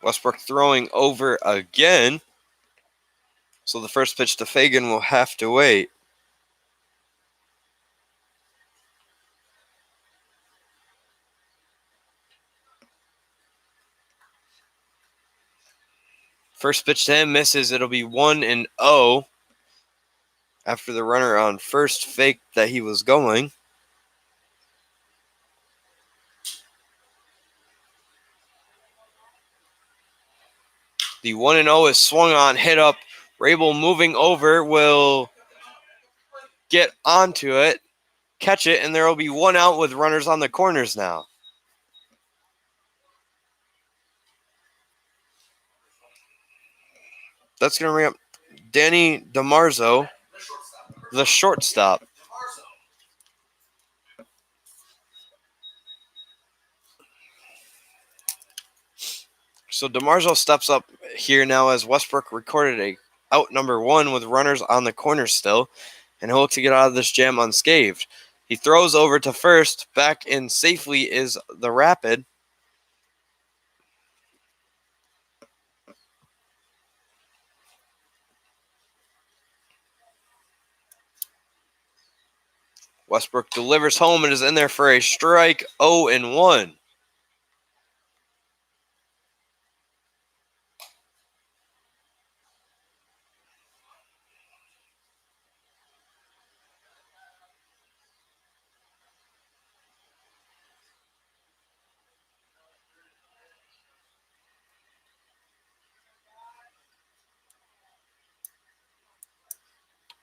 S1: Westbrook throwing over again. So the first pitch to Fagan will have to wait. First pitch to him misses. It'll be 1-0 after the runner on first faked that he was going. The 1-0 is swung on, hit up. Rabel moving over will get onto it, catch it, and there will be one out with runners on the corners now. That's going to bring up Danny DeMarzo, the shortstop. So DeMarzo steps up here now as Westbrook recorded a out number 1 with runners on the corner still, and he'll look to get out of this jam unscathed. He throws over to first. Back in safely is the Rapid. Westbrook delivers home and is in there for a strike. 0-1.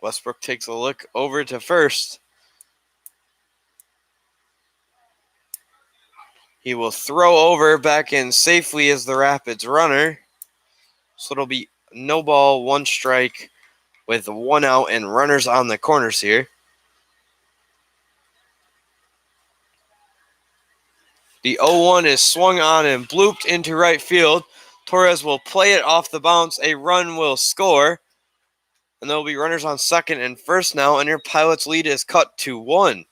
S1: Westbrook takes a look over to first. He will throw over. Back in safely as the Rapids runner. So it'll be no ball, 1 strike with 1 out and runners on the corners here. The 0-1 is swung on and blooped into right field. Torres will play it off the bounce. A run will score. And there will be runners on second and first now, and your Pilots lead is cut to 1.
S2: Now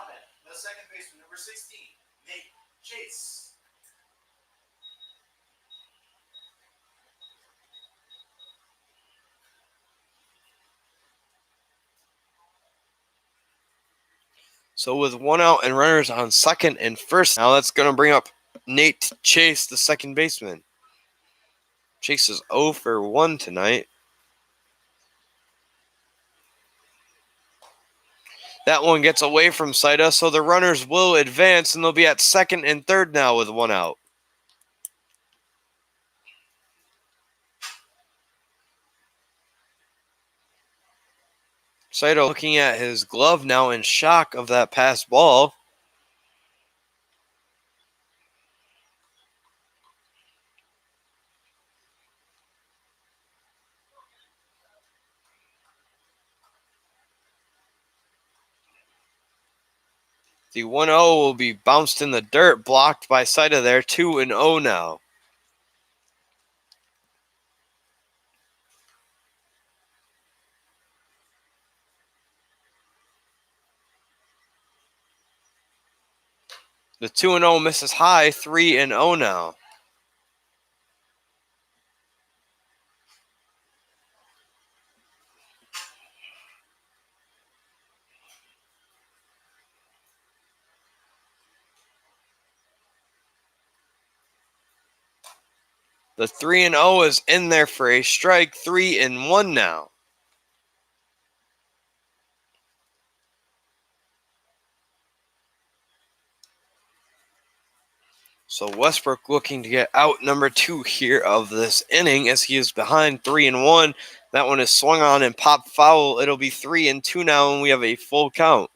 S2: then, the second baseman, number 16, Nate Chase.
S1: So with 1 out and runners on second and first now, that's going to bring up Nate Chase, the second baseman. Chase is 0 for 1 tonight. That one gets away from Saida, so the runners will advance, and they'll be at second and third now with 1 out. Saito looking at his glove now in shock of that pass ball. The 1-0 will be bounced in the dirt, blocked by Saito there. 2-0 now. The 2-0 misses high. 3-0 now. The 3-0 is in there for a strike. 3-1 now. So Westbrook looking to get out number 2 here of this inning as he is behind 3-1. That one is swung on and popped foul. It'll be 3-2 now, and we have a full count.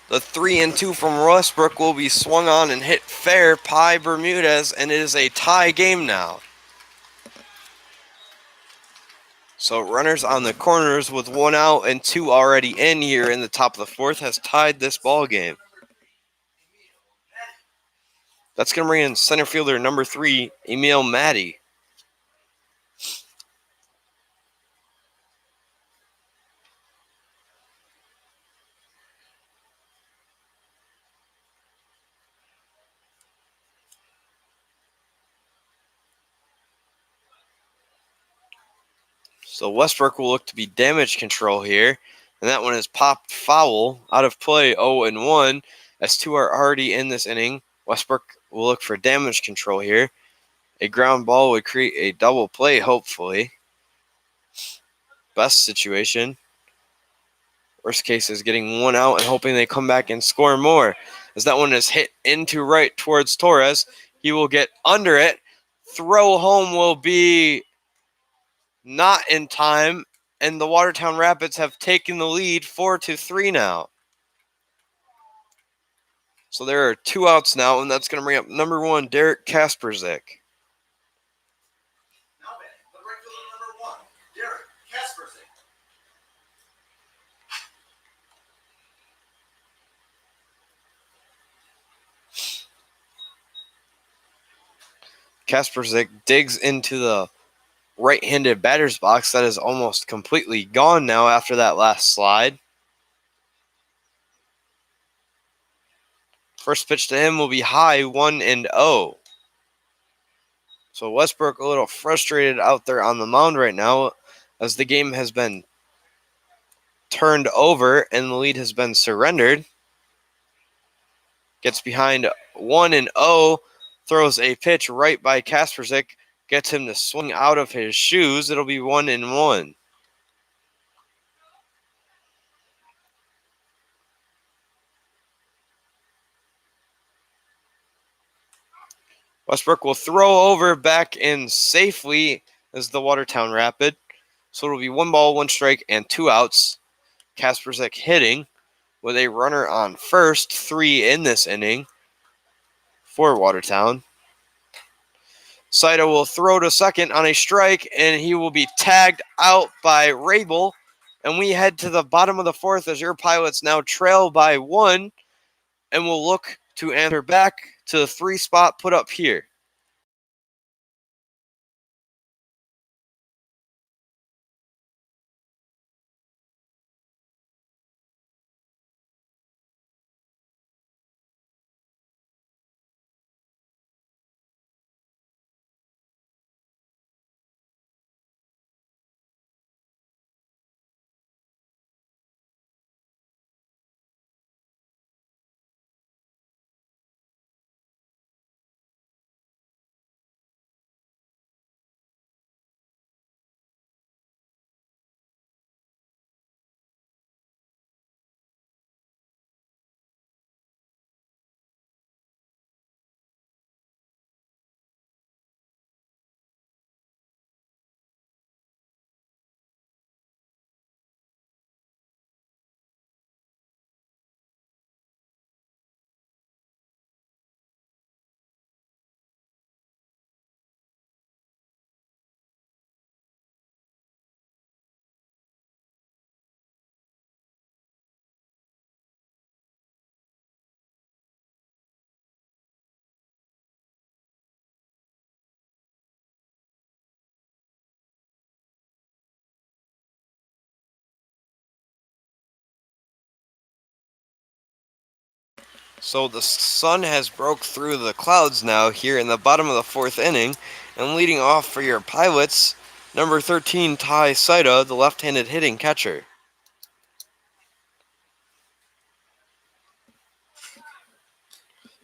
S1: The 3-2 from Westbrook will be swung on and hit fair by Bermudez, and it is a tie game now. So runners on the corners with 1 out and 2 already in here in the top of the 4th has tied this ball game. That's going to bring in center fielder number 3, Emil Matty. So Westbrook will look to be damage control here. And that one is popped foul out of play, 0-1. As 2 are already in this inning, Westbrook will look for damage control here. A ground ball would create a double play, hopefully. Best situation. Worst case is getting 1 out and hoping they come back and score more. As that one is hit into right towards Torres, he will get under it. Throw home will be not in time, and the Watertown Rapids have taken the lead 4-3 now. So there are 2 outs now, and that's going to bring up number 1, Derek Kasperzik.
S2: Now batting, the right fielder number 1, Derek Kasperzik.
S1: Kasperzik digs into the right-handed batter's box that is almost completely gone now after that last slide. First pitch to him will be high, 1-0. So Westbrook a little frustrated out there on the mound right now as the game has been turned over and the lead has been surrendered. Gets behind 1-0, throws a pitch right by Kasperzik, gets him to swing out of his shoes. It'll be 1-1. Westbrook will throw over back in safely as the Watertown Rapid. So it'll be 1 ball, 1 strike, and 2 outs. Kasperzik hitting with a runner on first, 3 in this inning for Watertown. Saito will throw to second on a strike, and he will be tagged out by Rabel. And we head to the bottom of the 4th as your Pilots now trail by 1, and will look to enter back to the 3 spot put up here. So the sun has broke through the clouds now here in the bottom of the fourth inning, and leading off for your Pilots, number 13 Ty Saito, the left-handed hitting catcher.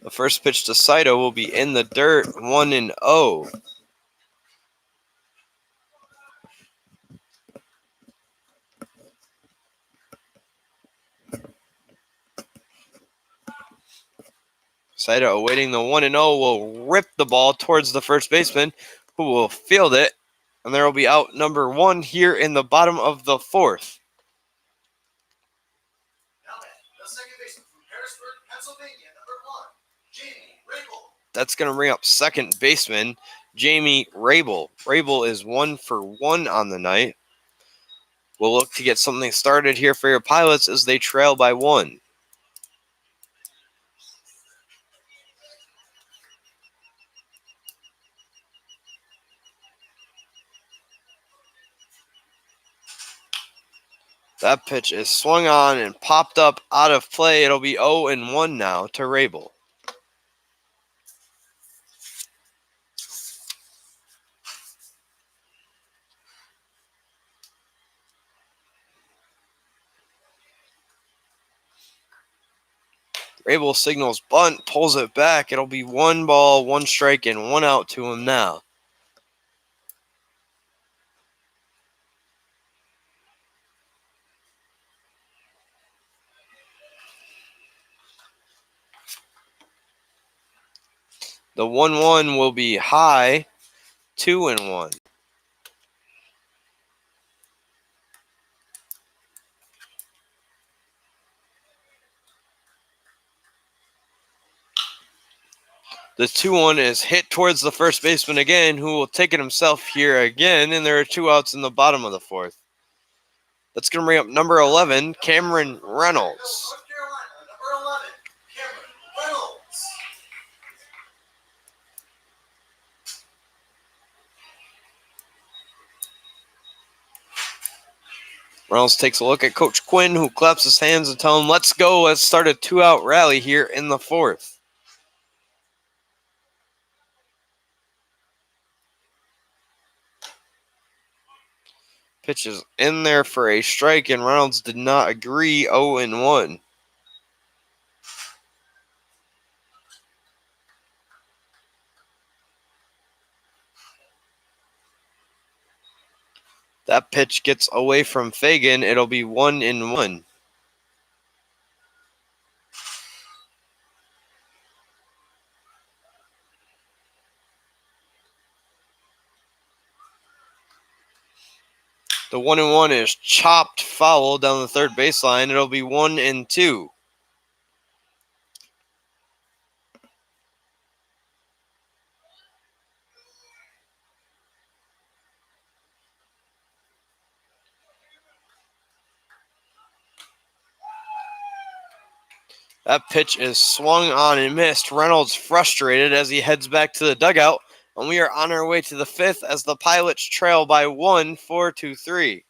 S1: The first pitch to Saito will be in the dirt, 1-0. Saito awaiting the 1-0 will rip the ball towards the first baseman, who will field it, and there will be out number 1 here in the bottom of the fourth.
S2: Now the second baseman from Harrisburg, Pennsylvania, number 1, Jamie Rabel.
S1: That's going to bring up second baseman Jamie Rabel. Rabel is 1 for 1 on the night. We'll look to get something started here for your Pilots as they trail by 1. That pitch is swung on and popped up out of play. It'll be 0-1 now to Rabel. Rabel signals bunt, pulls it back. It'll be 1 ball, 1 strike, and 1 out to him now. The 1-1 will be high, 2-1. The 2-1 is hit towards the first baseman again, who will take it himself here again, and there are 2 outs in the bottom of the fourth. That's going to bring up number 11, Cameron Reynolds.
S2: North Carolina, number 11, Cameron Reynolds.
S1: Reynolds takes a look at Coach Quinn, who claps his hands and tells him, let's go. Let's start a 2-out rally here in the fourth. Pitch is in there for a strike, and Reynolds did not agree. 0-1. That pitch gets away from Fagan. It'll be 1-1. The 1-1 is chopped foul down the third baseline. It'll be 1-2. That pitch is swung on and missed. Reynolds frustrated as he heads back to the dugout. And we are on our way to the fifth as the Pilots trail by 1, 4-3.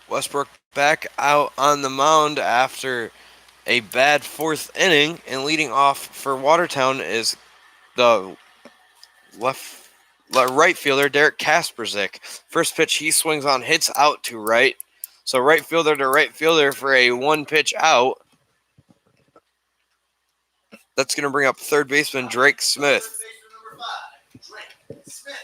S1: Westbrook back out on the mound after a bad fourth inning, and leading off for Watertown is the right fielder Derek Kasperzik. First pitch he swings on, hits out to right. So right fielder to right fielder for a one pitch out. That's going to bring up third baseman Drake Smith.
S2: Third baseman number 5, Drake Smith.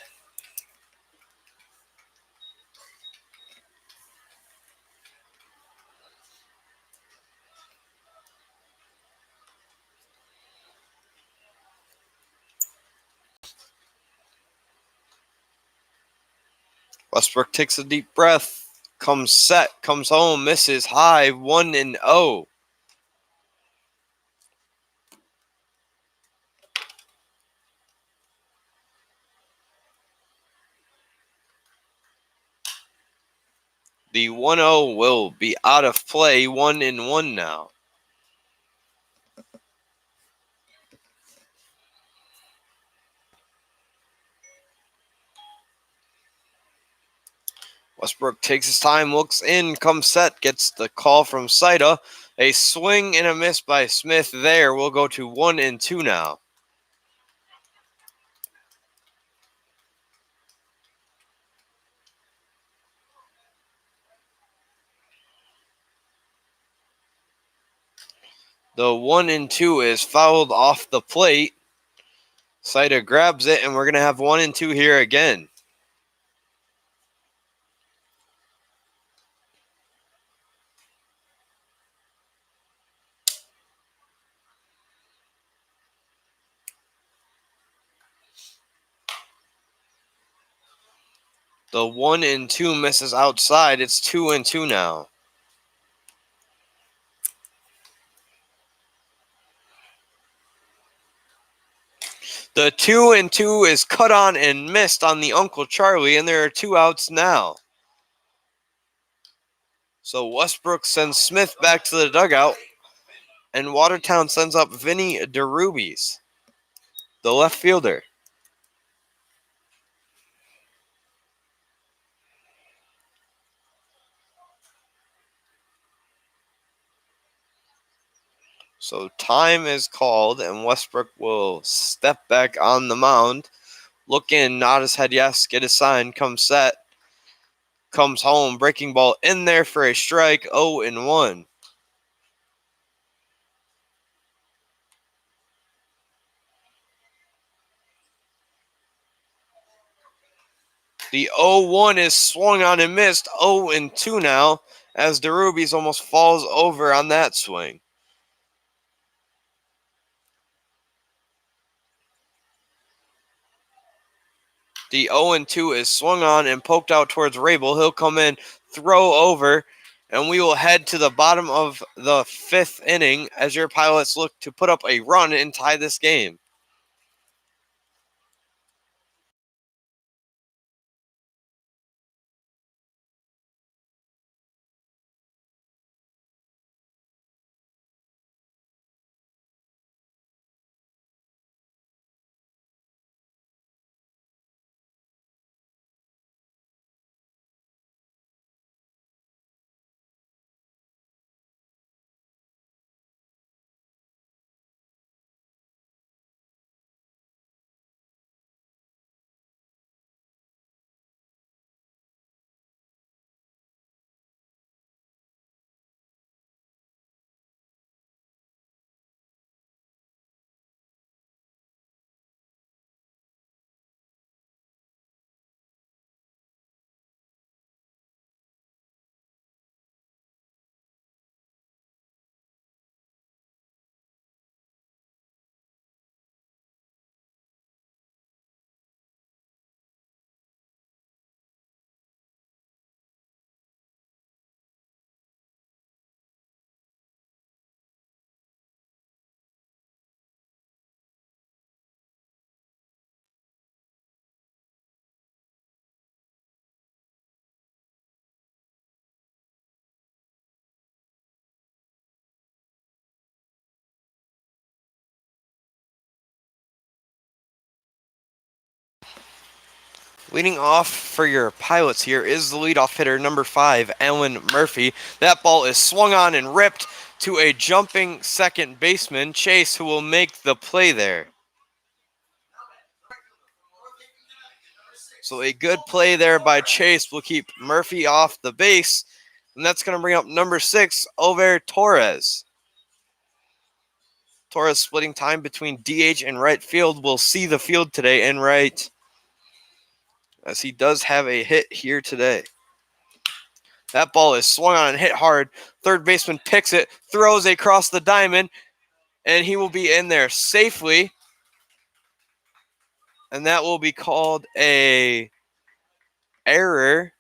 S1: Westbrook takes a deep breath, comes set, comes home, misses high, 1-0. The 1-0 will be out of play, 1-1 now. Westbrook takes his time, looks in, comes set, gets the call from Saida. A swing and a miss by Smith there. We'll go to 1-2 now. The 1-2 is fouled off the plate. Saida grabs it, and we're going to have 1-2 here again. The 1-2 misses outside. It's 2-2 now. The 2-2 is cut on and missed on the Uncle Charlie, and there are 2 outs now. So Westbrook sends Smith back to the dugout, and Watertown sends up Vinny DeRubies, the left fielder. So time is called, and Westbrook will step back on the mound. Look in, nod his head yes, get his sign, comes set, comes home, breaking ball in there for a strike, 0-1. The 0-1 is swung on and missed, 0-2 now, as DeRubies almost falls over on that swing. The 0-2 is swung on and poked out towards Rabel. He'll come in, throw over, and we will head to the bottom of the 5th inning as your Pilots look to put up a run and tie this game. Leading off for your Pilots here is the leadoff hitter, number 5, Alan Murphy. That ball is swung on and ripped to a jumping second baseman, Chase, who will make the play there. So a good play there by Chase will keep Murphy off the base, and that's going to bring up number 6, Over Torres. Torres splitting time between DH and right field. Will see the field today in right, as he does have a hit here today. That ball is swung on and hit hard. Third baseman picks it, throws across the diamond, and he will be in there safely. And that will be called a error.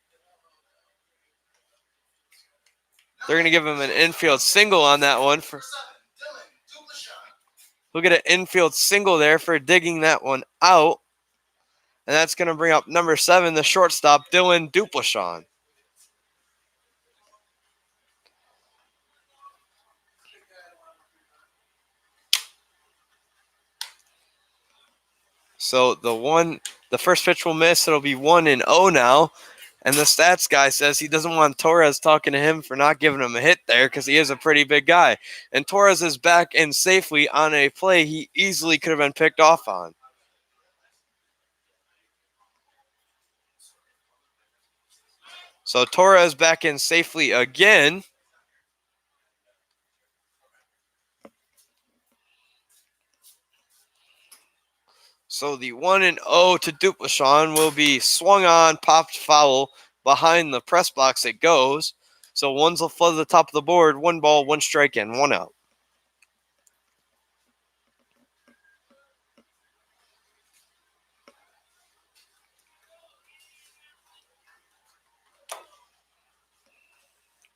S1: They're going to give him an infield single on that one. We'll get an infield single there for digging that one out. And that's going to bring up number 7, the shortstop, Dylan Duplashon. So the first pitch will miss. It'll be 1-0 now. And the stats guy says he doesn't want Torres talking to him for not giving him a hit there because he is a pretty big guy. And Torres is back in safely on a play he easily could have been picked off on. So Torres back in safely again. So the 1-0 to Duplashon will be swung on, popped foul. Behind the press box it goes. So ones will flood the top of the board. 1 ball, 1 strike, and 1 out.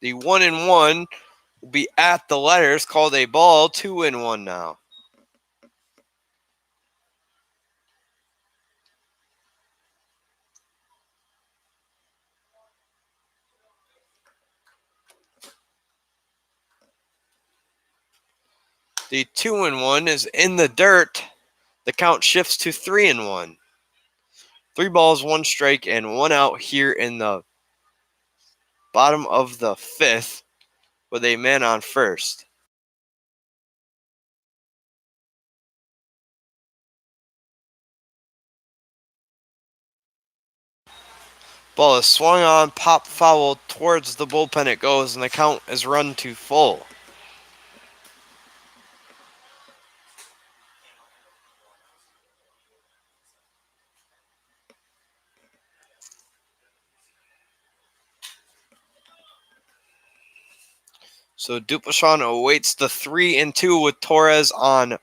S1: The 1-1 will be at the letters, called a ball. 2-1 now. The 2-1 is in the dirt. The count shifts to 3-1. 3 balls, 1 strike, and 1 out here in the bottom of the 5th with a man on first. Ball is swung on, pop foul towards the bullpen it goes, and the count is run to full. So Duplashon awaits the 3-2 with Torres on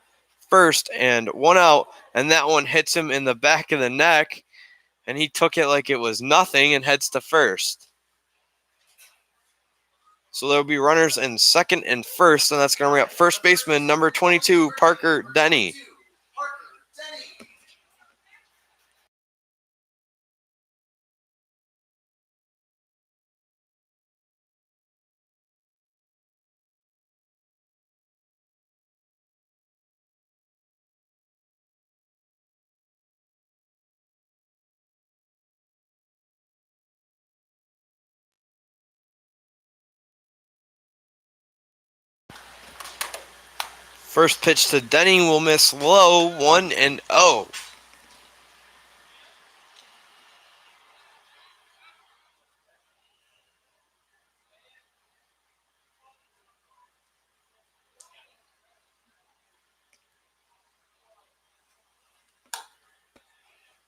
S1: first and 1 out, and that one hits him in the back of the neck, and he took it like it was nothing and heads to first. So there will be runners in second and first, and that's going to bring up first baseman number 22, Parker Denny. First pitch to Denny will miss low, 1-0.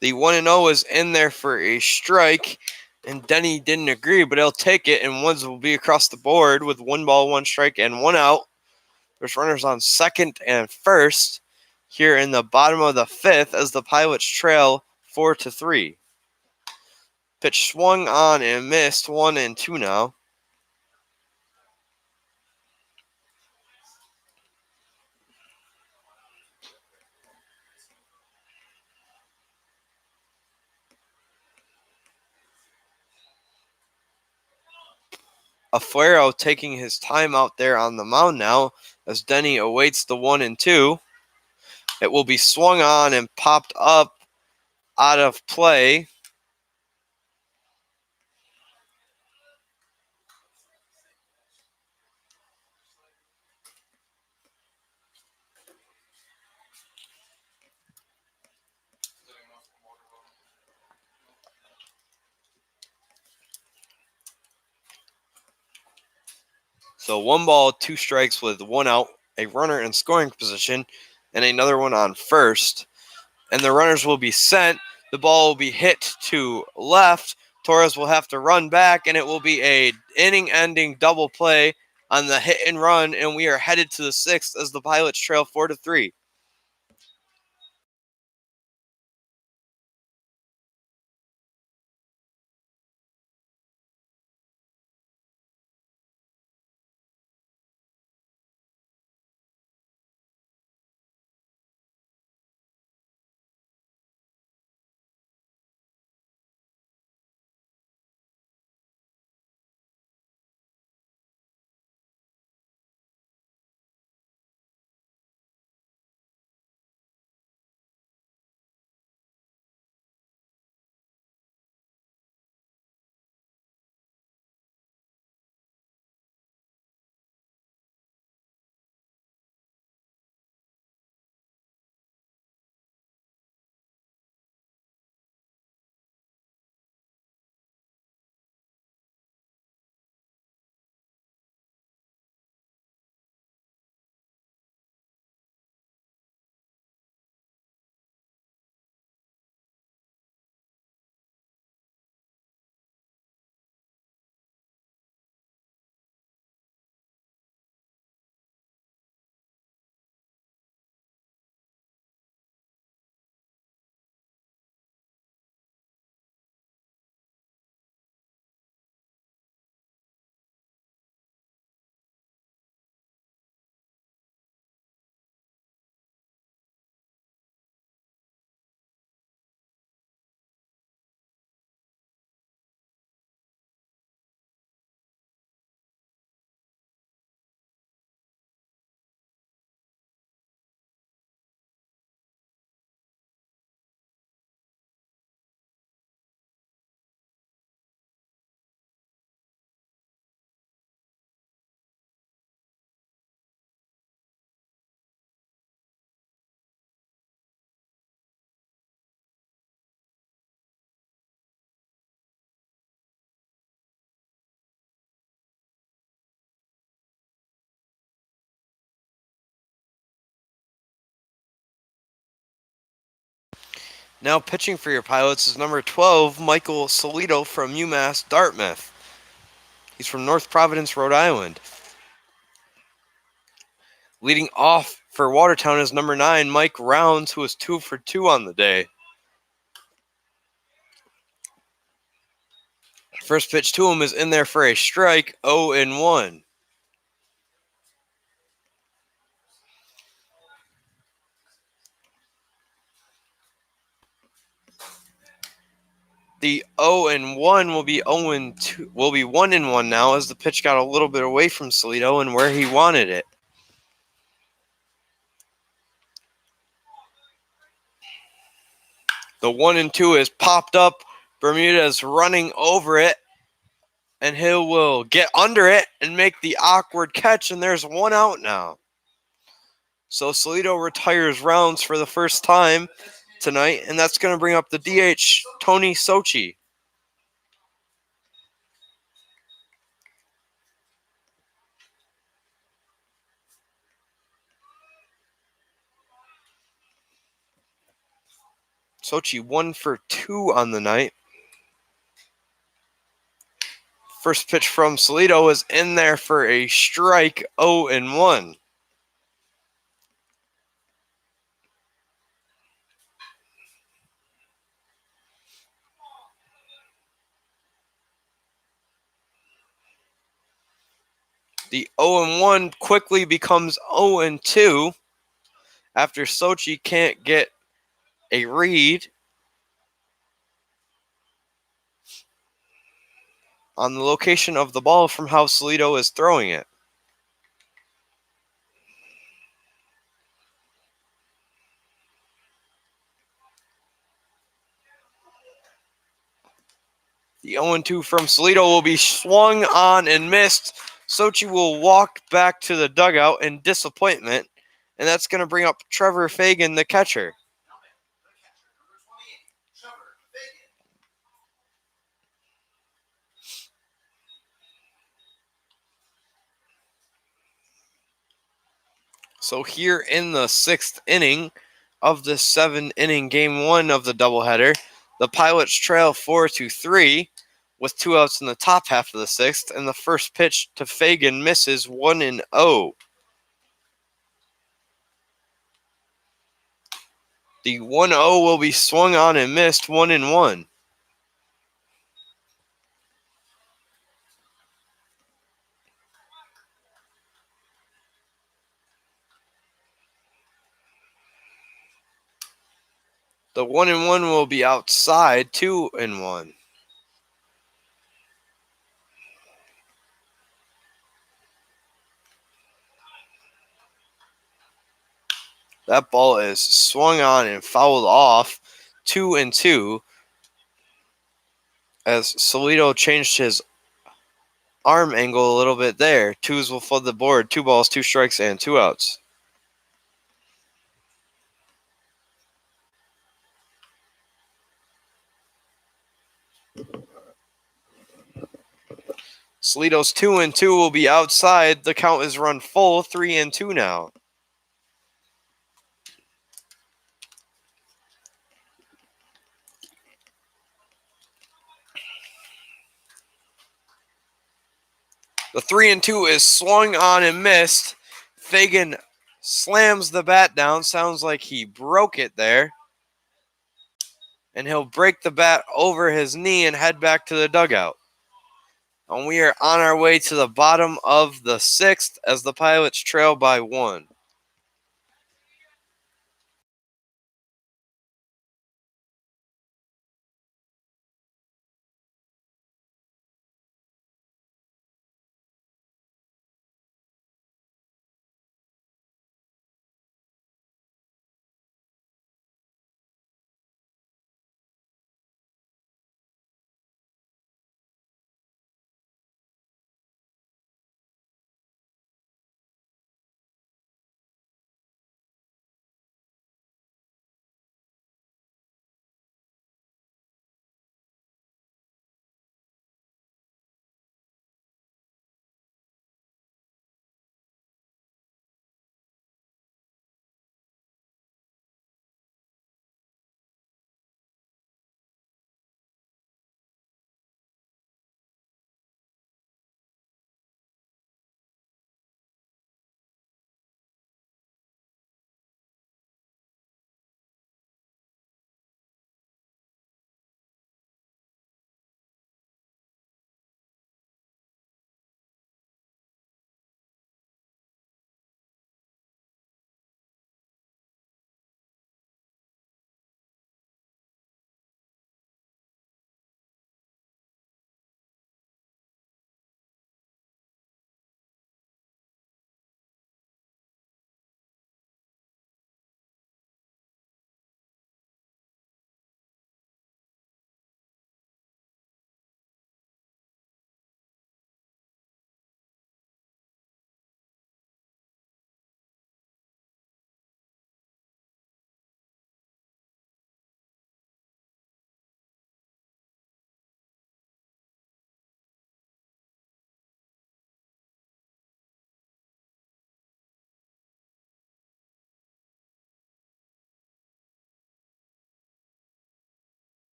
S1: The 1-0 is in there for a strike, and Denny didn't agree, but he'll take it, and ones will be across the board with 1 ball, 1 strike, and 1 out. There's runners on second and first here in the bottom of the 5th as the Pilots trail 4-3. Pitch swung on and missed, 1-2 now. Afuero taking his time out there on the mound now as Denny awaits the 1-2. It will be swung on and popped up out of play. So 1 ball, 2 strikes with 1 out, a runner in scoring position, and another one on first. And the runners will be sent. The ball will be hit to left. Torres will have to run back, and it will be a inning-ending double play on the hit and run, and we are headed to the 6th as the Pilots trail 4-3. Now pitching for your Pilots is number 12, Michael Solito from UMass Dartmouth. He's from North Providence, Rhode Island. Leading off for Watertown is number 9, Mike Rounds, who was 2 for 2 on the day. First pitch to him is in there for a strike, 0-1. The 0-1 will be 0-2, will be 1-1 now, as the pitch got a little bit away from Solito and where he wanted it. The 1-2 is popped up. Bermudez running over it, and he will get under it and make the awkward catch, and there's 1 out now. So Solito retires Rounds for the first time tonight, and that's going to bring up the DH, Tony Sochi. Sochi 1 for 2 on the night. First pitch from Solito is in there for a strike, 0-1. The 0-1 quickly becomes 0-2 after Sochi can't get a read on the location of the ball from how Solito is throwing it. The 0-2 from Solito will be swung on and missed. Sochi will walk back to the dugout in disappointment, and that's going to bring up Trevor Fagan, the catcher. So here in the 6th inning of the 7-inning game 1 of the doubleheader, the Pilots trail 4-3 with 2 outs in the top half of the 6th, and the first pitch to Fagan misses 1-0. The 1-0 will be swung on and missed 1-1. The 1-1 will be outside 2-1. That ball is swung on and fouled off 2-2 as Solito changed his arm angle a little bit there. 2s will flood the board. 2 balls, 2 strikes, and 2 outs. Solito's 2-2 will be outside. The count is run full, 3-2 now. The 3-2 is swung on and missed. Fagan slams the bat down. Sounds like he broke it there. And he'll break the bat over his knee and head back to the dugout. And we are on our way to the bottom of the 6th as the Pilots trail by 1.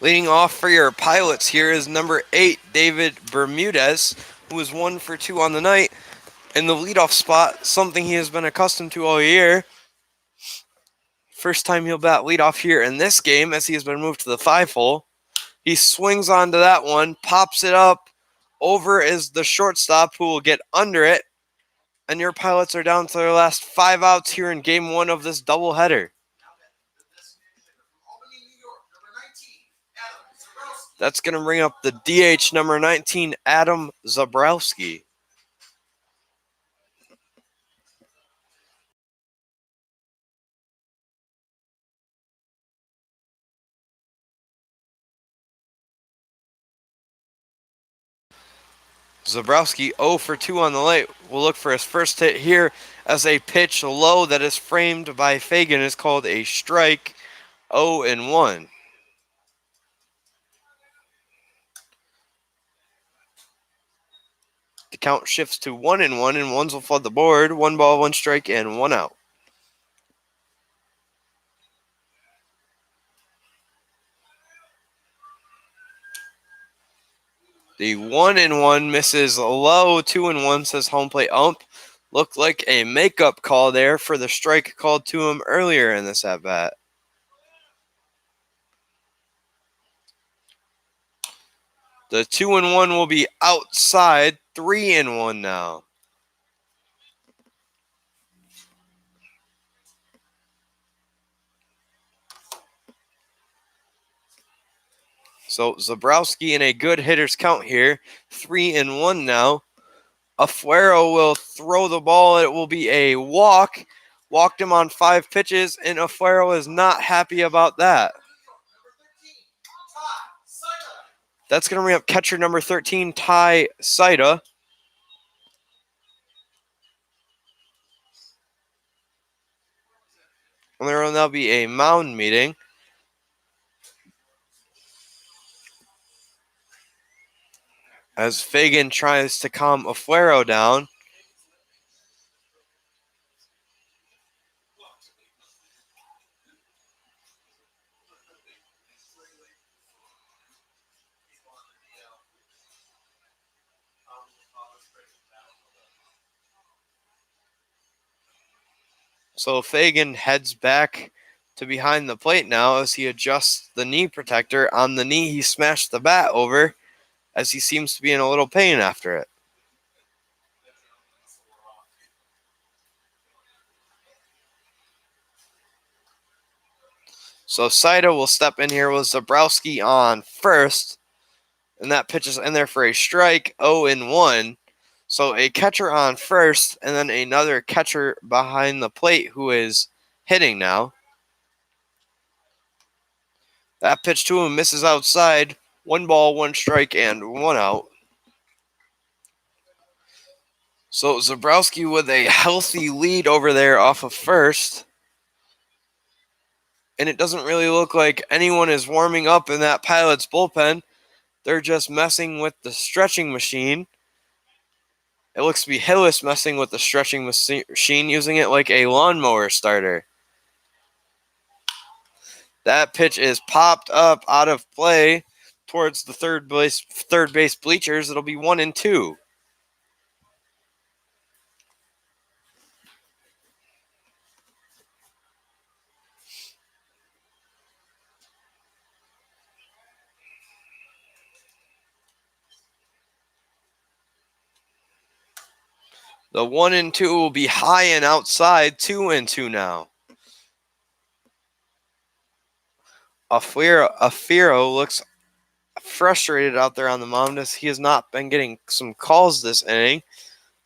S1: Leading off for your Pilots here is number 8, David Bermudez, who is 1 for 2 on the night. In the leadoff spot, something he has been accustomed to all year. First time he'll bat leadoff here in this game as he has been moved to the 5-hole. He swings onto that one, pops it up. Over is the shortstop who will get under it. And your Pilots are down to their last 5 outs here in game 1 of this doubleheader. That's going to bring up the DH number 19, Adam Zabrowski. Zabrowski 0 for 2 on the night will look for his first hit here as a pitch low that is framed by Fagan is called a strike. 0-1. The count shifts to 1-1, and ones will flood the board. 1 ball, 1 strike, and 1 out. The 1-1 misses low. 2-1 says home plate ump. Looked like a makeup call there for the strike called to him earlier in this at bat. The 2-1 will be outside. 3-1 now. So Zabrowski in a good hitter's count here. 3-1 now. Afuero will throw the ball. It will be a walk. Walked him on 5 pitches, and Afuero is not happy about that. That's going to bring up catcher number 13, Ty Saida. And there will now be a mound meeting. As Fagan tries to calm Afuero down. So Fagan heads back to behind the plate now as he adjusts the knee protector on the knee he smashed the bat over, as he seems to be in a little pain after it. So Saida will step in here with Zabrowski on first, and that pitch is in there for a strike. 0-1. So a catcher on first, and then another catcher behind the plate who is hitting now. That pitch to him misses outside. 1 ball, 1 strike, and 1 out. So Zabrowski with a healthy lead over there off of first. And it doesn't really look like anyone is warming up in that Pilots bullpen. They're just messing with the stretching machine. It looks to be Hillis messing with the stretching machine, using it like a lawnmower starter. That pitch is popped up out of play towards the third base bleachers. It'll be 1-2. The 1-2 will be high and outside. 2-2 now. Afuero looks frustrated out there on the mound as he has not been getting some calls this inning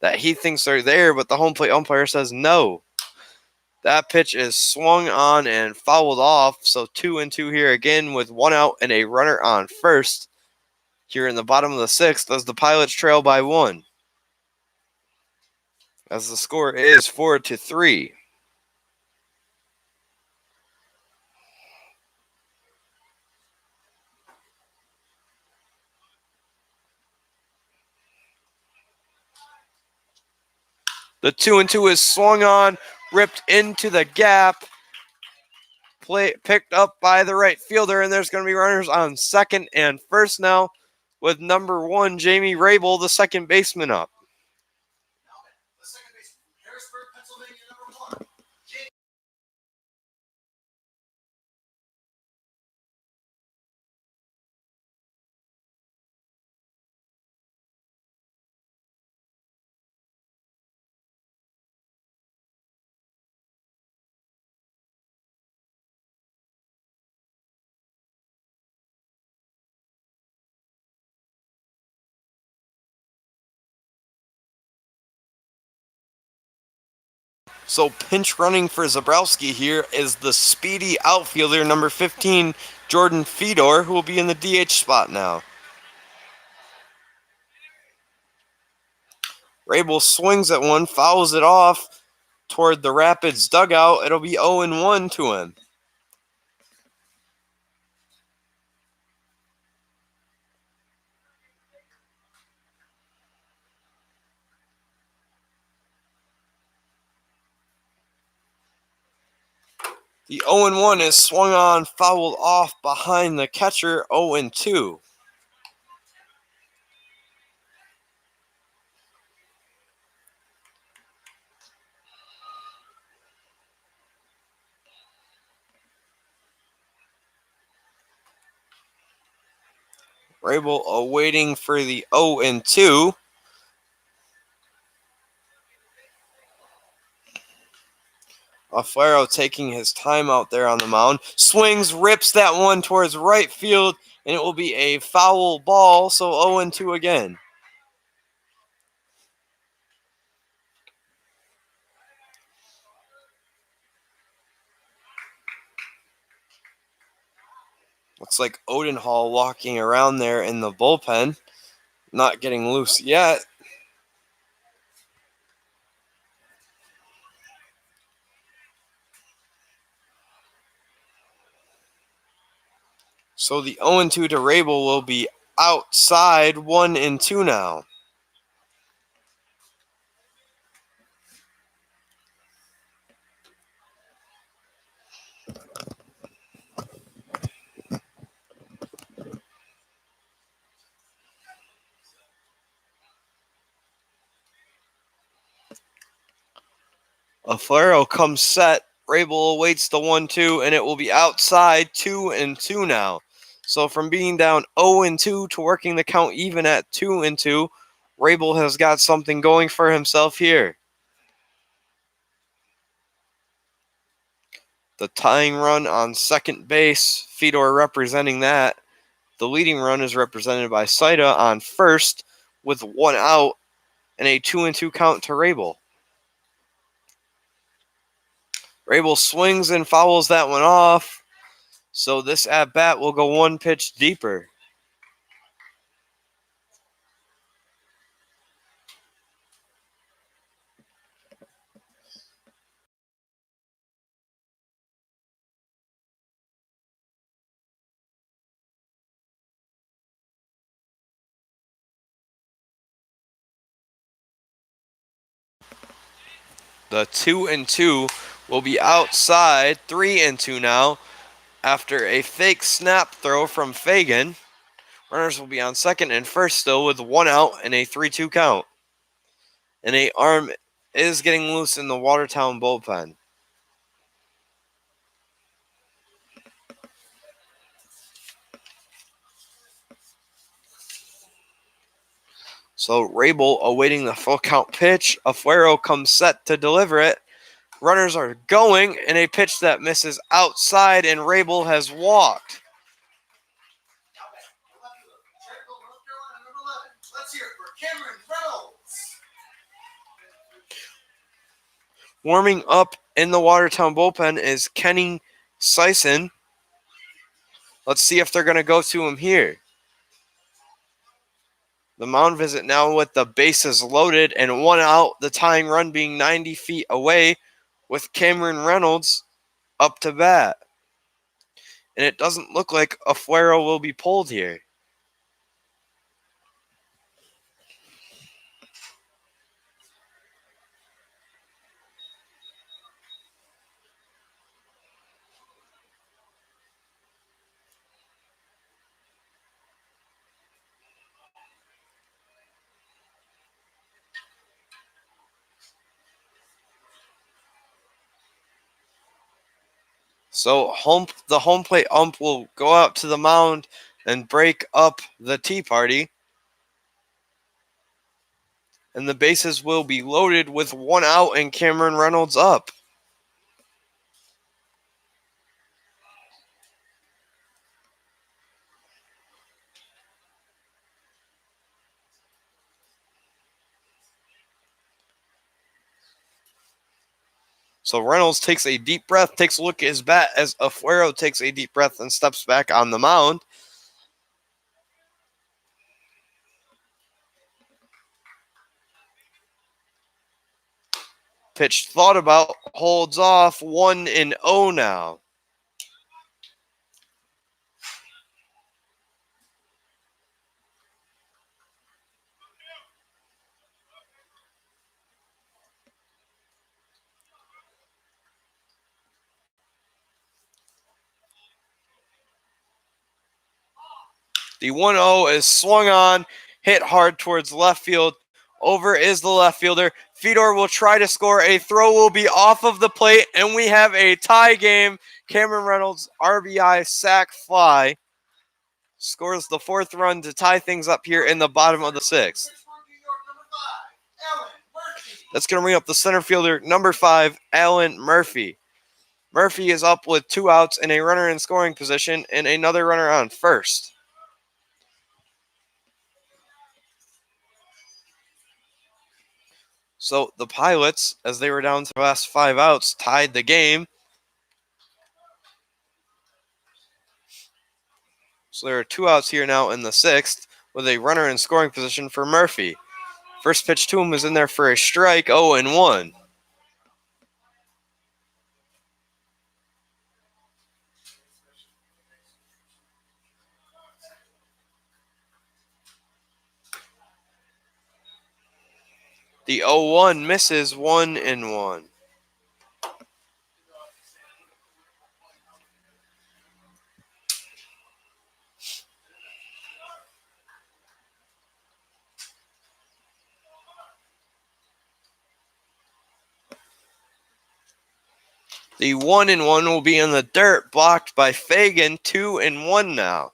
S1: that he thinks are there, but the home plate umpire says no. That pitch is swung on and fouled off, so 2-2 here again with 1 out and a runner on first here in the bottom of the 6th as the Pilots trail by 1. As the score is 4-3. The 2-2 is swung on, ripped into the gap, picked up by the right fielder, and there's going to be runners on second and first now with number 1, Jamie Rabel, the second baseman, up.
S2: The second baseman from Harrisburg, Pennsylvania, number 1.
S1: So pinch running for Zabrowski here is the speedy outfielder, number 15, Jordan Fedor, who will be in the DH spot now. Rabel swings at one, fouls it off toward the Rapids dugout. It'll be 0-1 to him. The 0-1 is swung on, fouled off behind the catcher, 0-2. Rabel awaiting for the 0-2. Alfaro taking his time out there on the mound. Swings, rips that one towards right field, and it will be a foul ball, so 0-2 again. Looks like Odenhall walking around there in the bullpen, not getting loose yet. So the 0-2 to Rabel will be outside, 1-2 now. Alfaro comes set. Rabel awaits the 1-2, and it will be outside, 2-2 now. So from being down 0-2 to working the count even at 2-2, Rabel has got something going for himself here. The tying run on second base, Fedor representing that. The leading run is represented by Saida on first with 1 out and a 2-2 count to Rabel. Rabel swings and fouls that one off. So this at-bat will go 1 pitch deeper. The 2-2 will be outside, 3-2 now. After a fake snap throw from Fagan, runners will be on second and first still with 1 out and a 3-2 count. And a arm is getting loose in the Watertown bullpen. So Rabel awaiting the full count pitch. Afuero comes set to deliver it. Runners are going, and a pitch that misses outside, and Rabel has walked.
S2: Let's hear it for Cameron Reynolds.
S1: Warming up in the Watertown bullpen is Kenny Sison. Let's see if they're going to go to him here. The mound visit now with the bases loaded and 1 out, the tying run being 90 feet away with Cameron Reynolds up to bat. And it doesn't look like Afuero will be pulled here. So the home plate ump will go out to the mound and break up the tea party. And the bases will be loaded with 1 out and Cameron Reynolds up. So Reynolds takes a deep breath, takes a look at his bat as Afuero takes a deep breath and steps back on the mound. Pitch thought about, holds off, 1-0 now. The 1-0 is swung on, hit hard towards left field. Over is the left fielder. Fedor will try to score. A throw will be off of the plate, and we have a tie game. Cameron Reynolds, RBI sac fly, scores the 4th run to tie things up here in the bottom of the 6th. That's going to bring up the center fielder, number 5, Alan Murphy. Murphy is up with 2 outs and a runner in scoring position and another runner on first. So the Pilots, as they were down to the last 5 outs, tied the game. So there are 2 outs here now in the 6th with a runner in scoring position for Murphy. First pitch to him is in there for a strike, 0-1. The 0-1 misses, 1-1. The 1-1 will be in the dirt, blocked by Fagan, 2-1 now.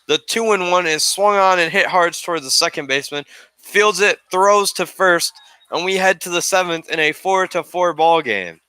S1: The 2-1 is swung on and hit hard towards the second baseman. Fields it, throws to first, and we head to the 7th in a 4-4 ball game.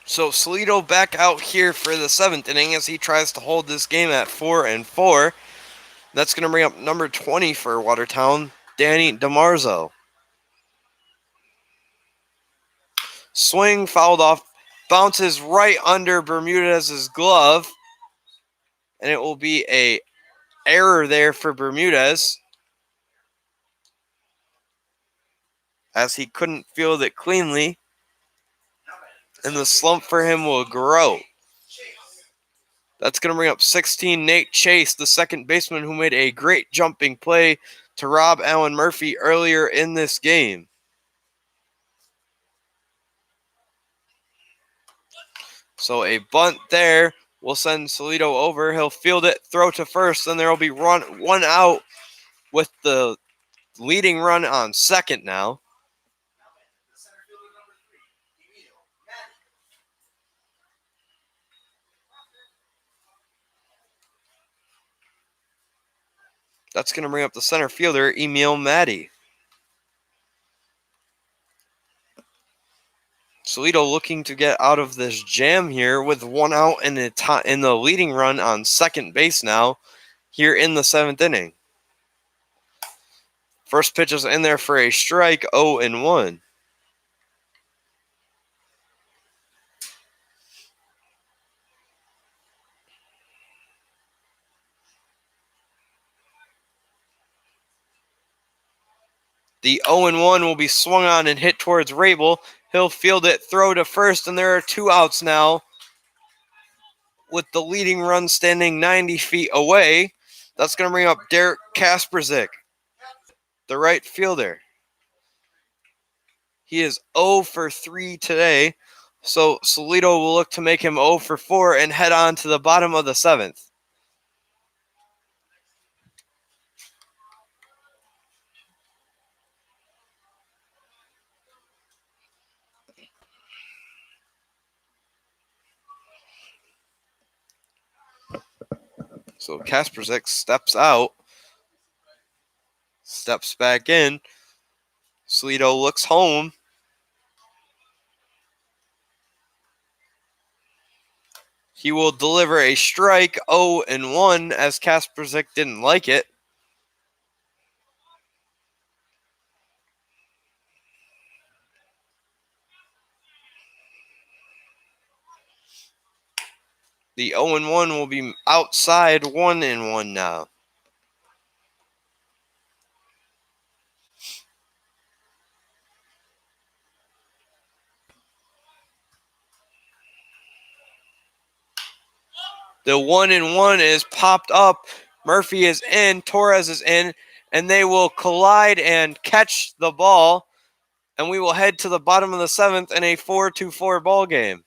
S1: So Salito back out here for the 7th inning as he tries to hold this game at 4-4. That's going to bring up number 20 for Watertown, Danny DeMarzo. Swing fouled off, bounces right under Bermudez's glove, and it will be a error there for Bermudez as he couldn't field it cleanly, and the slump for him will grow. That's going to bring up 16, Nate Chase, the second baseman who made a great jumping play to rob Alan Murphy earlier in this game. So a bunt there will send Salito over. He'll field it, throw to first, then there will be one out with the leading run on second now. That's going to bring up the center fielder, Emil Maddie. Solito looking to get out of this jam here with 1 out in the leading run on second base now here in the 7th inning. First pitch is in there for a strike, 0-1. The 0-1 will be swung on and hit towards Rabel. He'll field it, throw to first, and there are 2 outs now with the leading run standing 90 feet away. That's going to bring up Derek Kasperzik, the right fielder. He is 0 for 3 today, so Solito will look to make him 0 for 4 and head on to the bottom of the 7th. So Kasperzik steps out, steps back in. Solito looks home. He will deliver a strike, 0-1, as Kasperzik didn't like it. The 0-1 will be outside, 1-1 now. The 1-1 is popped up. Murphy is in, Torres is in, and they will collide and catch the ball. And we will head to the bottom of the 7th in a 4-4 ball game.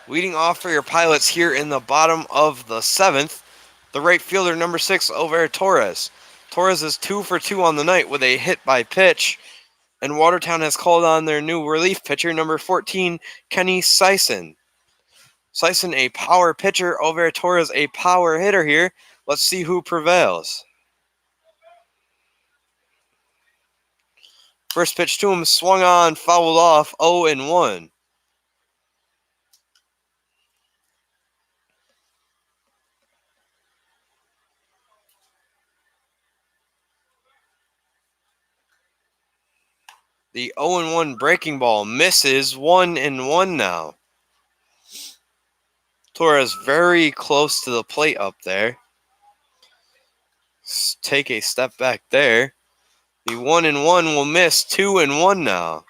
S1: Leading off for your Pilots here in the bottom of the 7th, the right fielder, number 6, Over Torres. Torres is 2 for 2 on the night with a hit by pitch, and Watertown has called on their new relief pitcher, number 14, Kenny Sison. Sison, a power pitcher, Over Torres, a power hitter here. Let's see who prevails. First pitch to him, swung on, fouled off, 0-1. The 0-1 breaking ball misses, 1-1 now. Torres very close to the plate up there. Take a step back there. The 1-1 will miss, 2-1 now.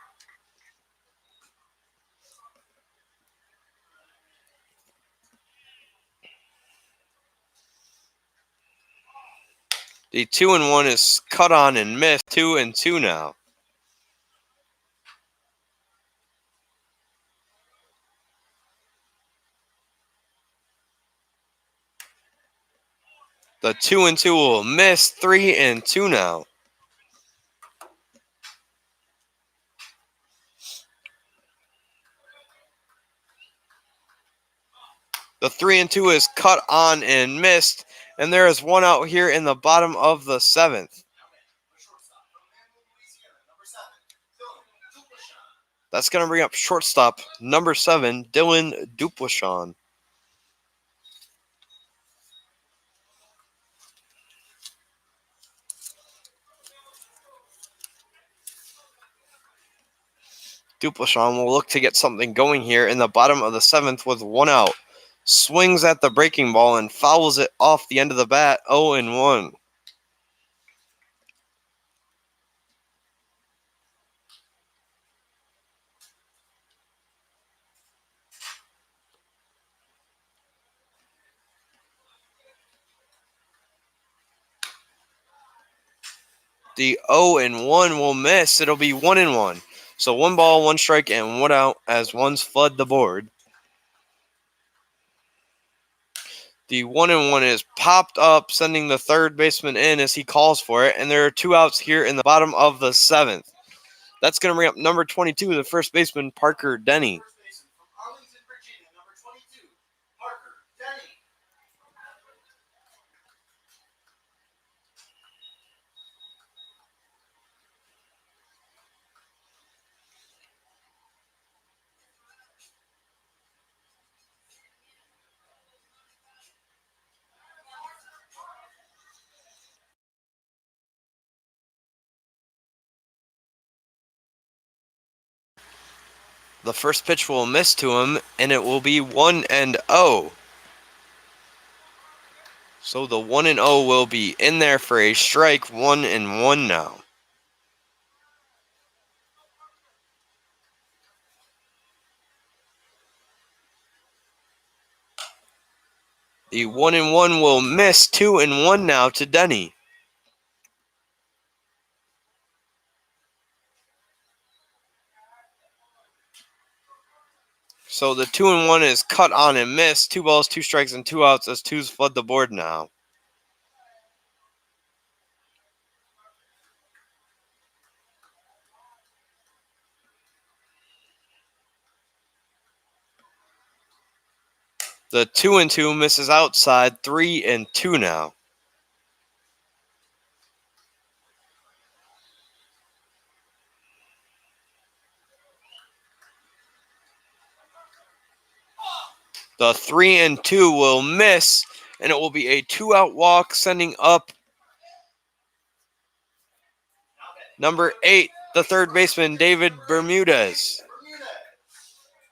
S1: The 2-1 is cut on and missed. 2-2 now. The 2-2 will miss. 3-2 now. The 3-2 is cut on and missed. And there is one out here in the bottom of the 7th. That's going to bring up shortstop number 7, Dylan Duplashon. Duplashon will look to get something going here in the bottom of the 7th with one out. Swings at the breaking ball and fouls it off the end of the bat. 0-1. The 0-1 will miss. It'll be 1-1. So 1 ball, 1 strike, and 1 out as ones flood the board. The 1-1 is popped up, sending the third baseman in as he calls for it. And there are 2 outs here in the bottom of the 7th. That's going to bring up number 22, the first baseman, Parker Denny. The first pitch will miss to him, and it will be 1-0. So the 1-0 will be in there for a strike. 1-1 now. The 1-1 will miss. 2-1 now to Denny. So the 2-1 is cut on and missed. 2 balls, 2 strikes, and 2 outs as 2s flood the board now. The 2-2 misses outside. 3-2 now. The 3-2 will miss, and it will be a 2-out walk, sending up number 8, the third baseman, David Bermudez.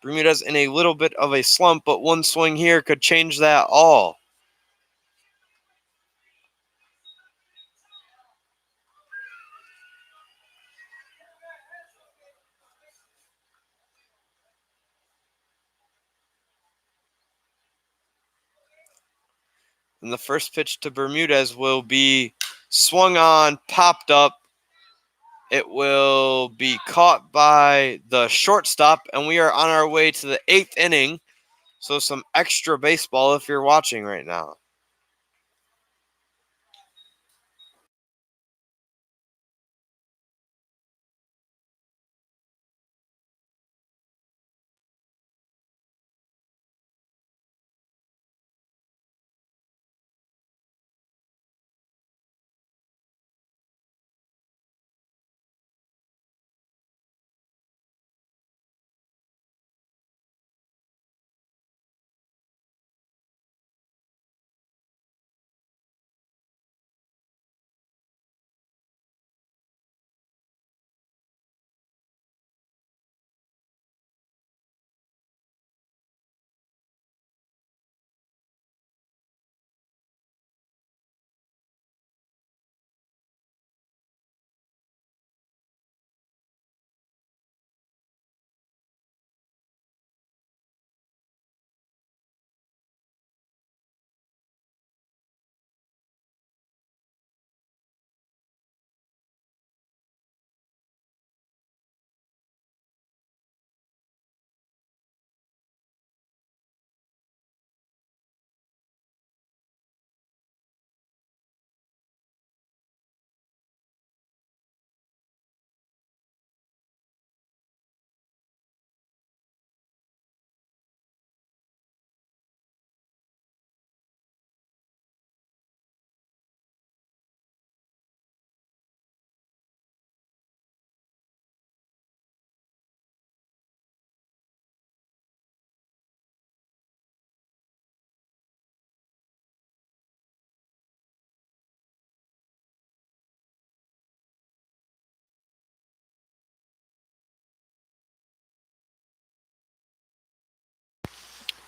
S1: Bermudez in a little bit of a slump, but one swing here could change that all. And the first pitch to Bermudez will be swung on, popped up. It will be caught by the shortstop, and we are on our way to the 8th inning. So some extra baseball if you're watching right now.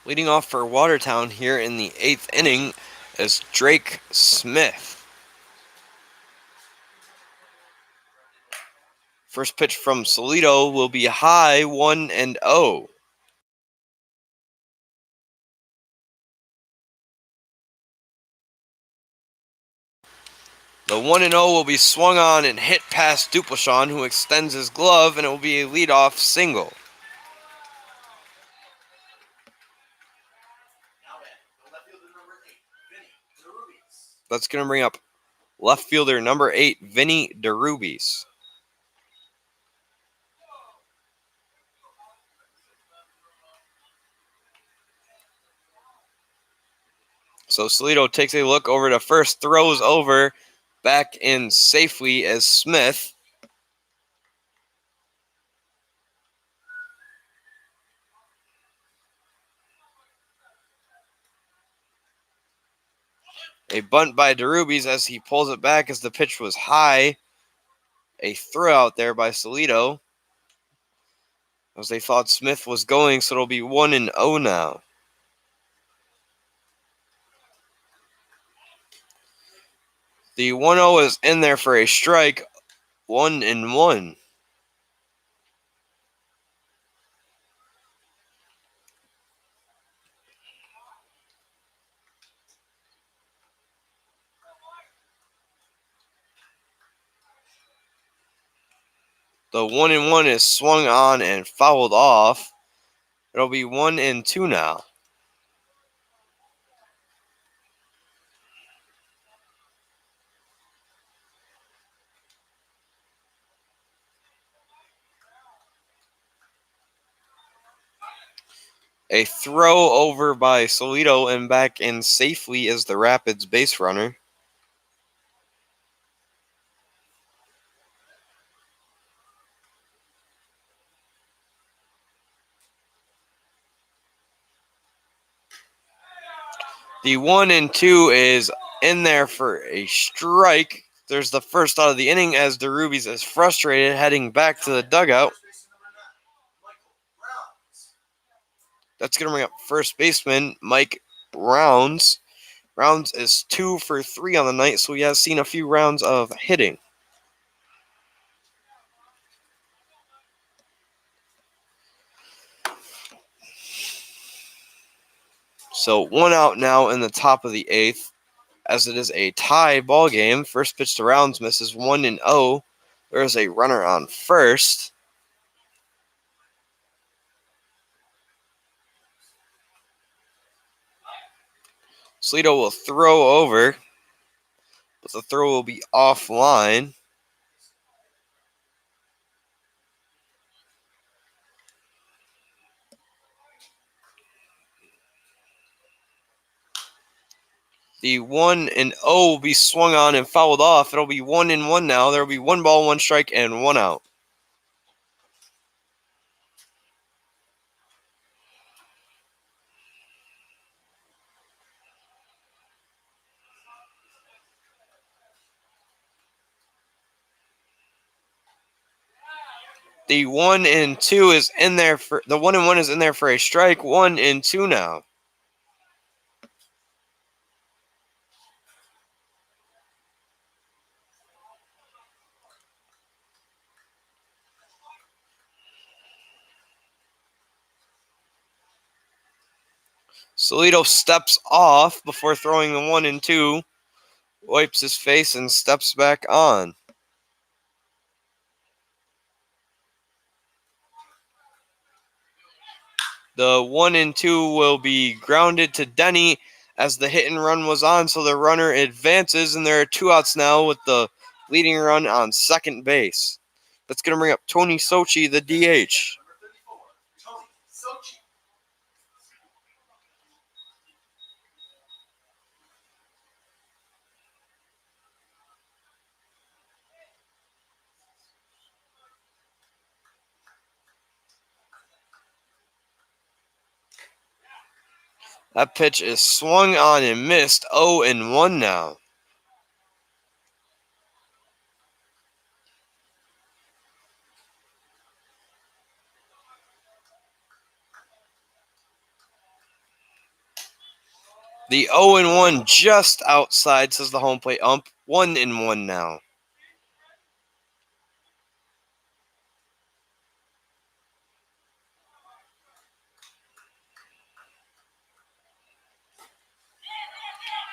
S1: Leading off for Watertown here in the 8th inning is Drake Smith. First pitch from Solito will be high, 1-0. The 1-0 will be swung on and hit past Dupleshawn, who extends his glove, and it will be a leadoff single. That's going to bring up left fielder number 8, Vinny DeRubies. So Solito takes a look over to first, throws over, back in safely as Smith. A bunt by DeRubies as he pulls it back as the pitch was high. A throw out there by Solito as they thought Smith was going, so it'll be 1-0 now. The 1-0 is in there for a strike, 1-1. The 1-1 is swung on and fouled off. It'll be 1-2 now. A throw over by Solito and back in safely as the Rapids base runner. The 1-2 is in there for a strike. There's the first out of the inning as DeRubies is frustrated, heading back to the dugout. That's going to bring up first baseman Mike Rounds. Rounds is 2 for 3 on the night, so he has seen a few rounds of hitting. So 1 out now in the top of the 8th, as it is a tie ball game. First pitch to Rounds misses, 1-0. There is a runner on first. Solito will throw over, but the throw will be offline. The 1-0 will be swung on and fouled off. It'll be 1-1 now. There will be 1 ball, 1 strike, and 1 out. The 1-2 is in there for the 1-1 is in there for a strike. 1-2 now. Solito steps off before throwing the 1-2, wipes his face, and steps back on. The 1-2 will be grounded to Denny as the hit and run was on, so the runner advances, and there are 2 outs now with the leading run on second base. That's going to bring up Tony Sochi, the DH. That pitch is swung on and missed, 0-1 now. The 0-1 just outside, says the home plate ump. 1-1 now.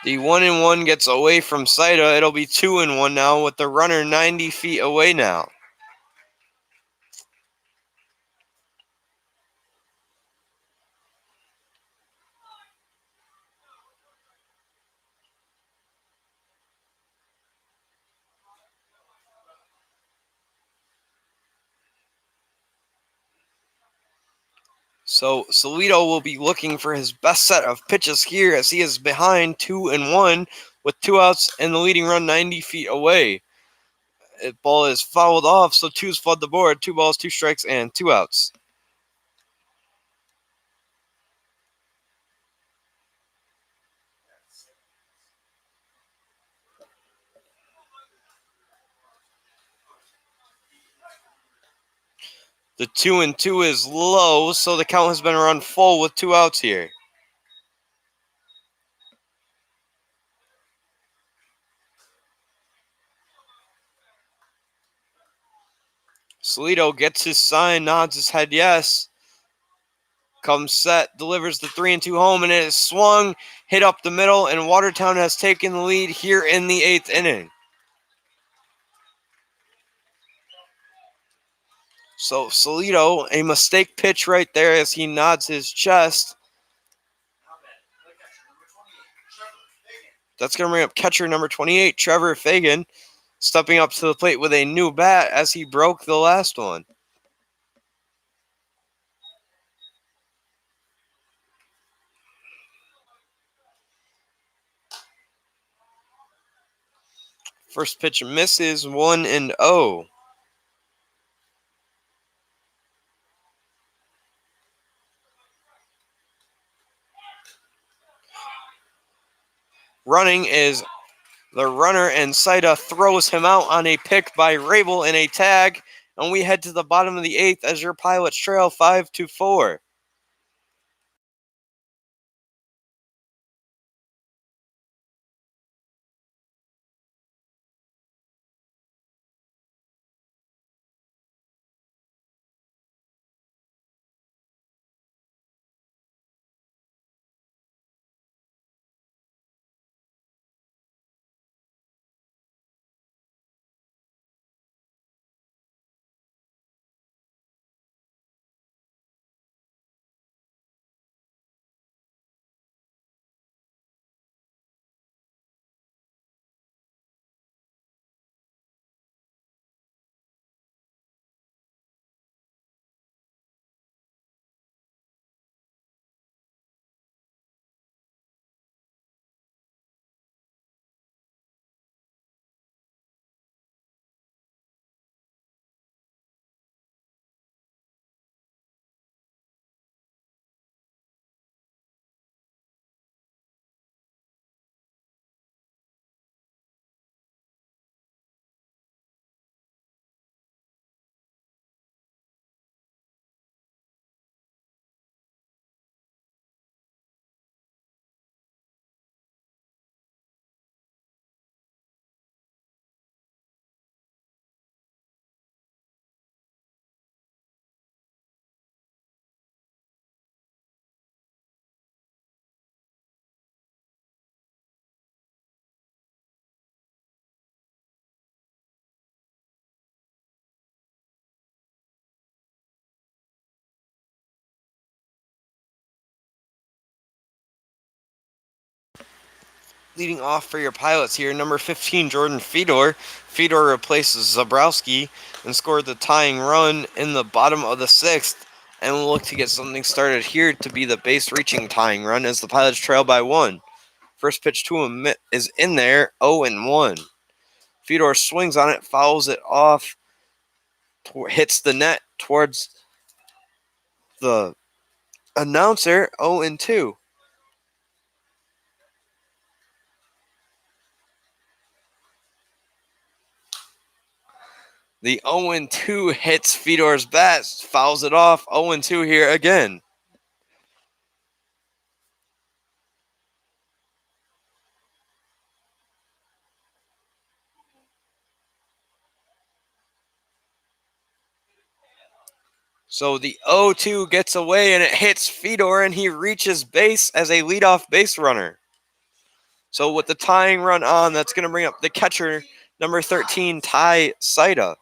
S1: The 1-1 gets away from Saida. It'll be 2-1 now with the runner 90 feet away now. So Solito will be looking for his best set of pitches here as he is behind 2-1 with 2 outs and the leading run 90 feet away. The ball is fouled off, so 2's flood the board. 2 balls, 2 strikes, and 2 outs. The 2-2 is low, so the count has been run full with 2 outs here. Solito gets his sign, nods his head yes. Comes set, delivers the 3-2 home, and it is swung, hit up the middle, and Watertown has taken the lead here in the 8th inning. So Solito, a mistake pitch right there as he nods his chest. That's going to bring up catcher number 28, Trevor Fagan, stepping up to the plate with a new bat as he broke the last one. First pitch misses, 1-0. Running is the runner, and Saida throws him out on a pick by Rabel in a tag, and we head to the bottom of the 8th as your Pilots trail 5-4. Leading off for your Pilots here, number 15, Jordan Fedor. Fedor replaces Zabrowski and scored the tying run in the bottom of the 6th. And we'll look to get something started here to be the base-reaching tying run as the Pilots trail by 1. First pitch to him is in there, 0-1. Fedor swings on it, fouls it off, hits the net towards the announcer, 0-2. The 0-2 hits Fedor's bat, fouls it off. 0-2 here again. So the 0-2 gets away and it hits Fedor and he reaches base as a leadoff base runner. So with the tying run on, that's going to bring up the catcher, number 13, Ty Saida.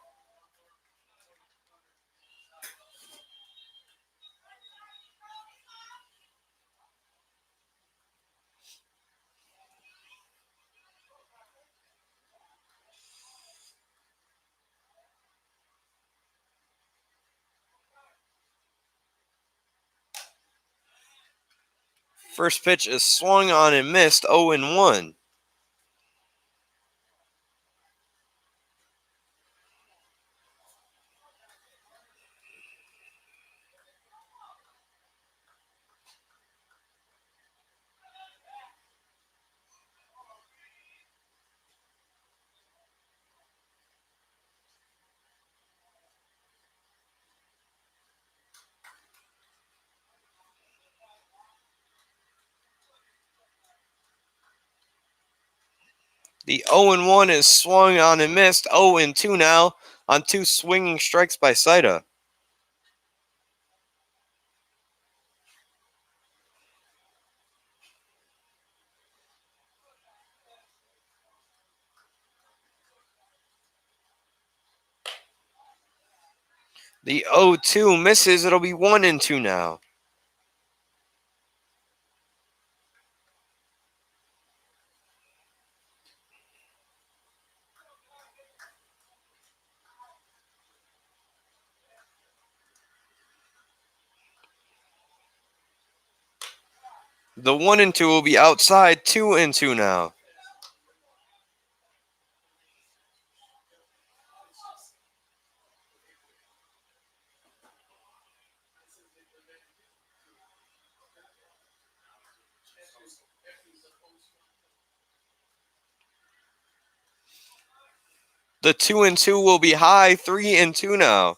S1: First pitch is swung on and missed, 0-1. The 0-1 is swung on and missed, 0-2 now on 2 swinging strikes by Saida. The 0-2 misses, it'll be 1-2 now. The 1-2 will be outside, 2-2 now. The 2-2 will be high, 3-2 now.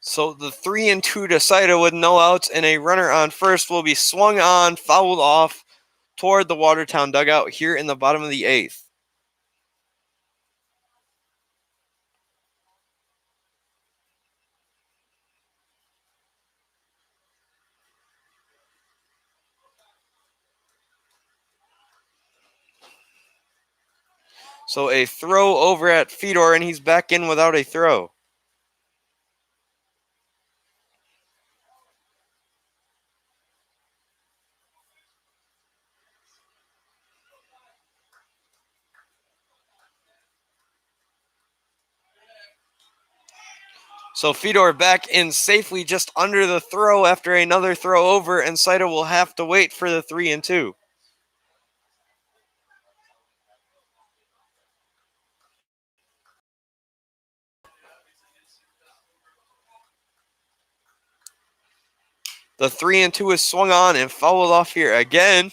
S1: So the 3-2 to Saida with no outs and a runner on first will be swung on, fouled off toward the Watertown dugout here in the bottom of the 8th. So a throw over at Fedor, and he's back in without a throw. So Fedor back in safely just under the throw after another throw over, and Saida will have to wait for the 3-2. The 3-2 is swung on and fouled off here again.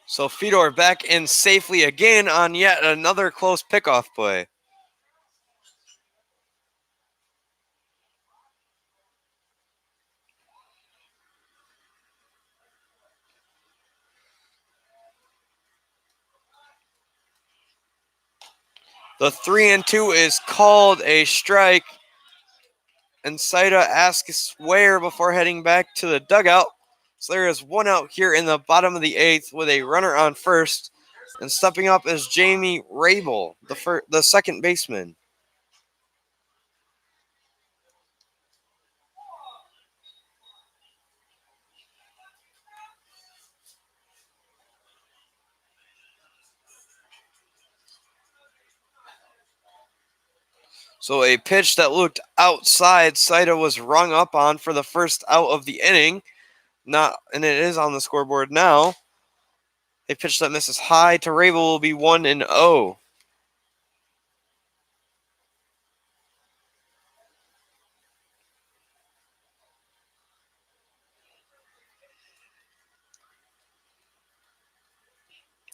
S1: So Fedor back in safely again on yet another close pickoff play. The 3-2 is called a strike, and Saida asks where before heading back to the dugout. So there is one out here in the bottom of the 8th with a runner on first, and stepping up is Jamie Rabel, the second baseman. So a pitch that looked outside, Saida was rung up on for the first out of the inning. And it is on the scoreboard now. A pitch that misses high to Rabel will be 1-0.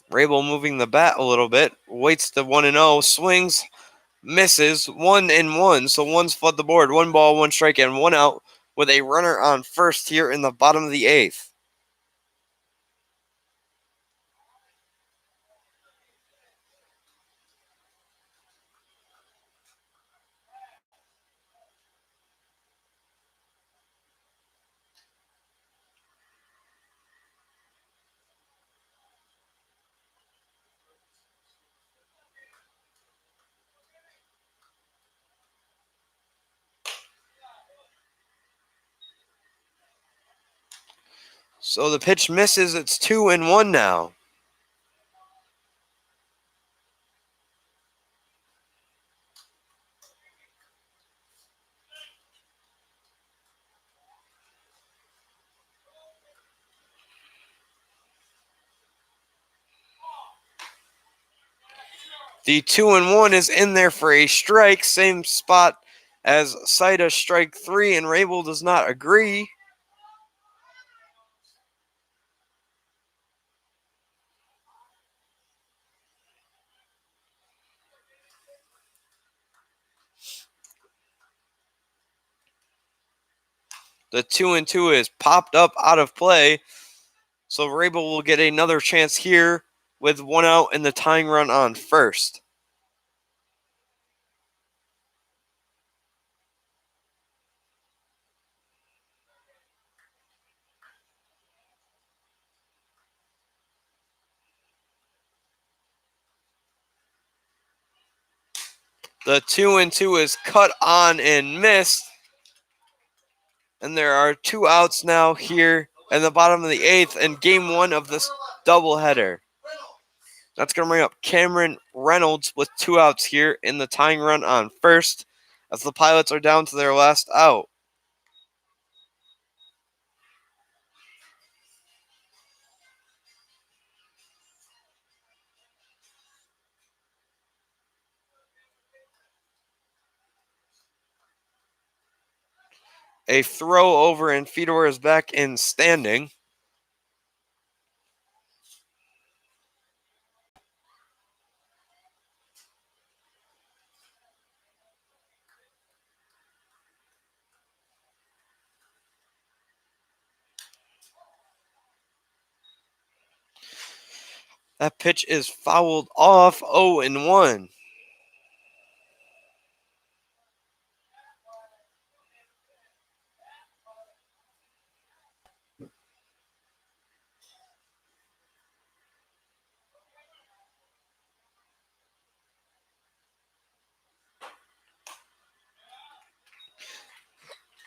S1: Rabel moving the bat a little bit, waits the 1-0, swings, misses, 1-1. So one's flood the board. 1 ball, 1 strike, and 1 out with a runner on first here in the bottom of the 8th. So the pitch misses. It's 2-1 now. The 2-1 is in there for a strike. Same spot as Saida, strike 3, and Rabel does not agree. The 2-2 is popped up out of play. So Rabel will get another chance here with 1 out and the tying run on first. The 2-2 is cut on and missed. And there are 2 outs now here in the bottom of the 8th and game 1 of this doubleheader. That's going to bring up Cameron Reynolds with 2 outs here in the tying run on first as the Pilots are down to their last out. A throw over and Fedor is back in standing. That pitch is fouled off, 0-1.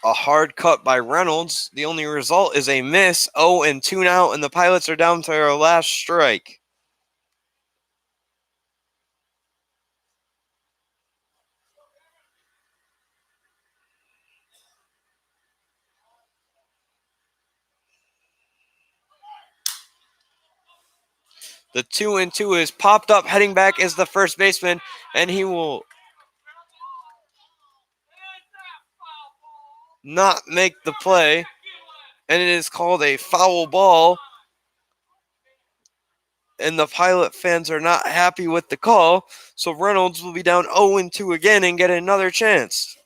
S1: A hard cut by Reynolds. The only result is a miss, 0-2 now, and the Pilots are down to their last strike. The 2-2 is popped up. Heading back is the first baseman, and he will not make the play. And it is called a foul ball. And the Pilot fans are not happy with the call. So Reynolds will be down 0-2 again and get another chance.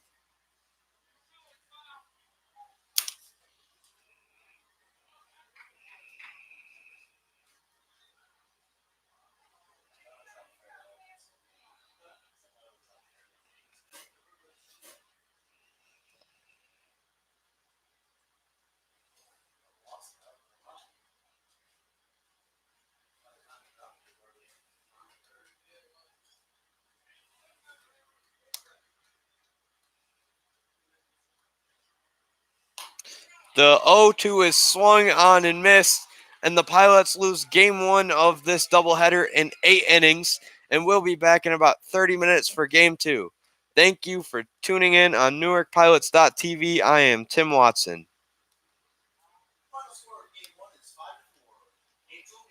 S1: The 0-2 is swung on and missed, and the Pilots lose game 1 of this doubleheader in 8 innings, and we'll be back in about 30 minutes for game 2. Thank you for tuning in on NewarkPilots.tv. I am Tim Watson.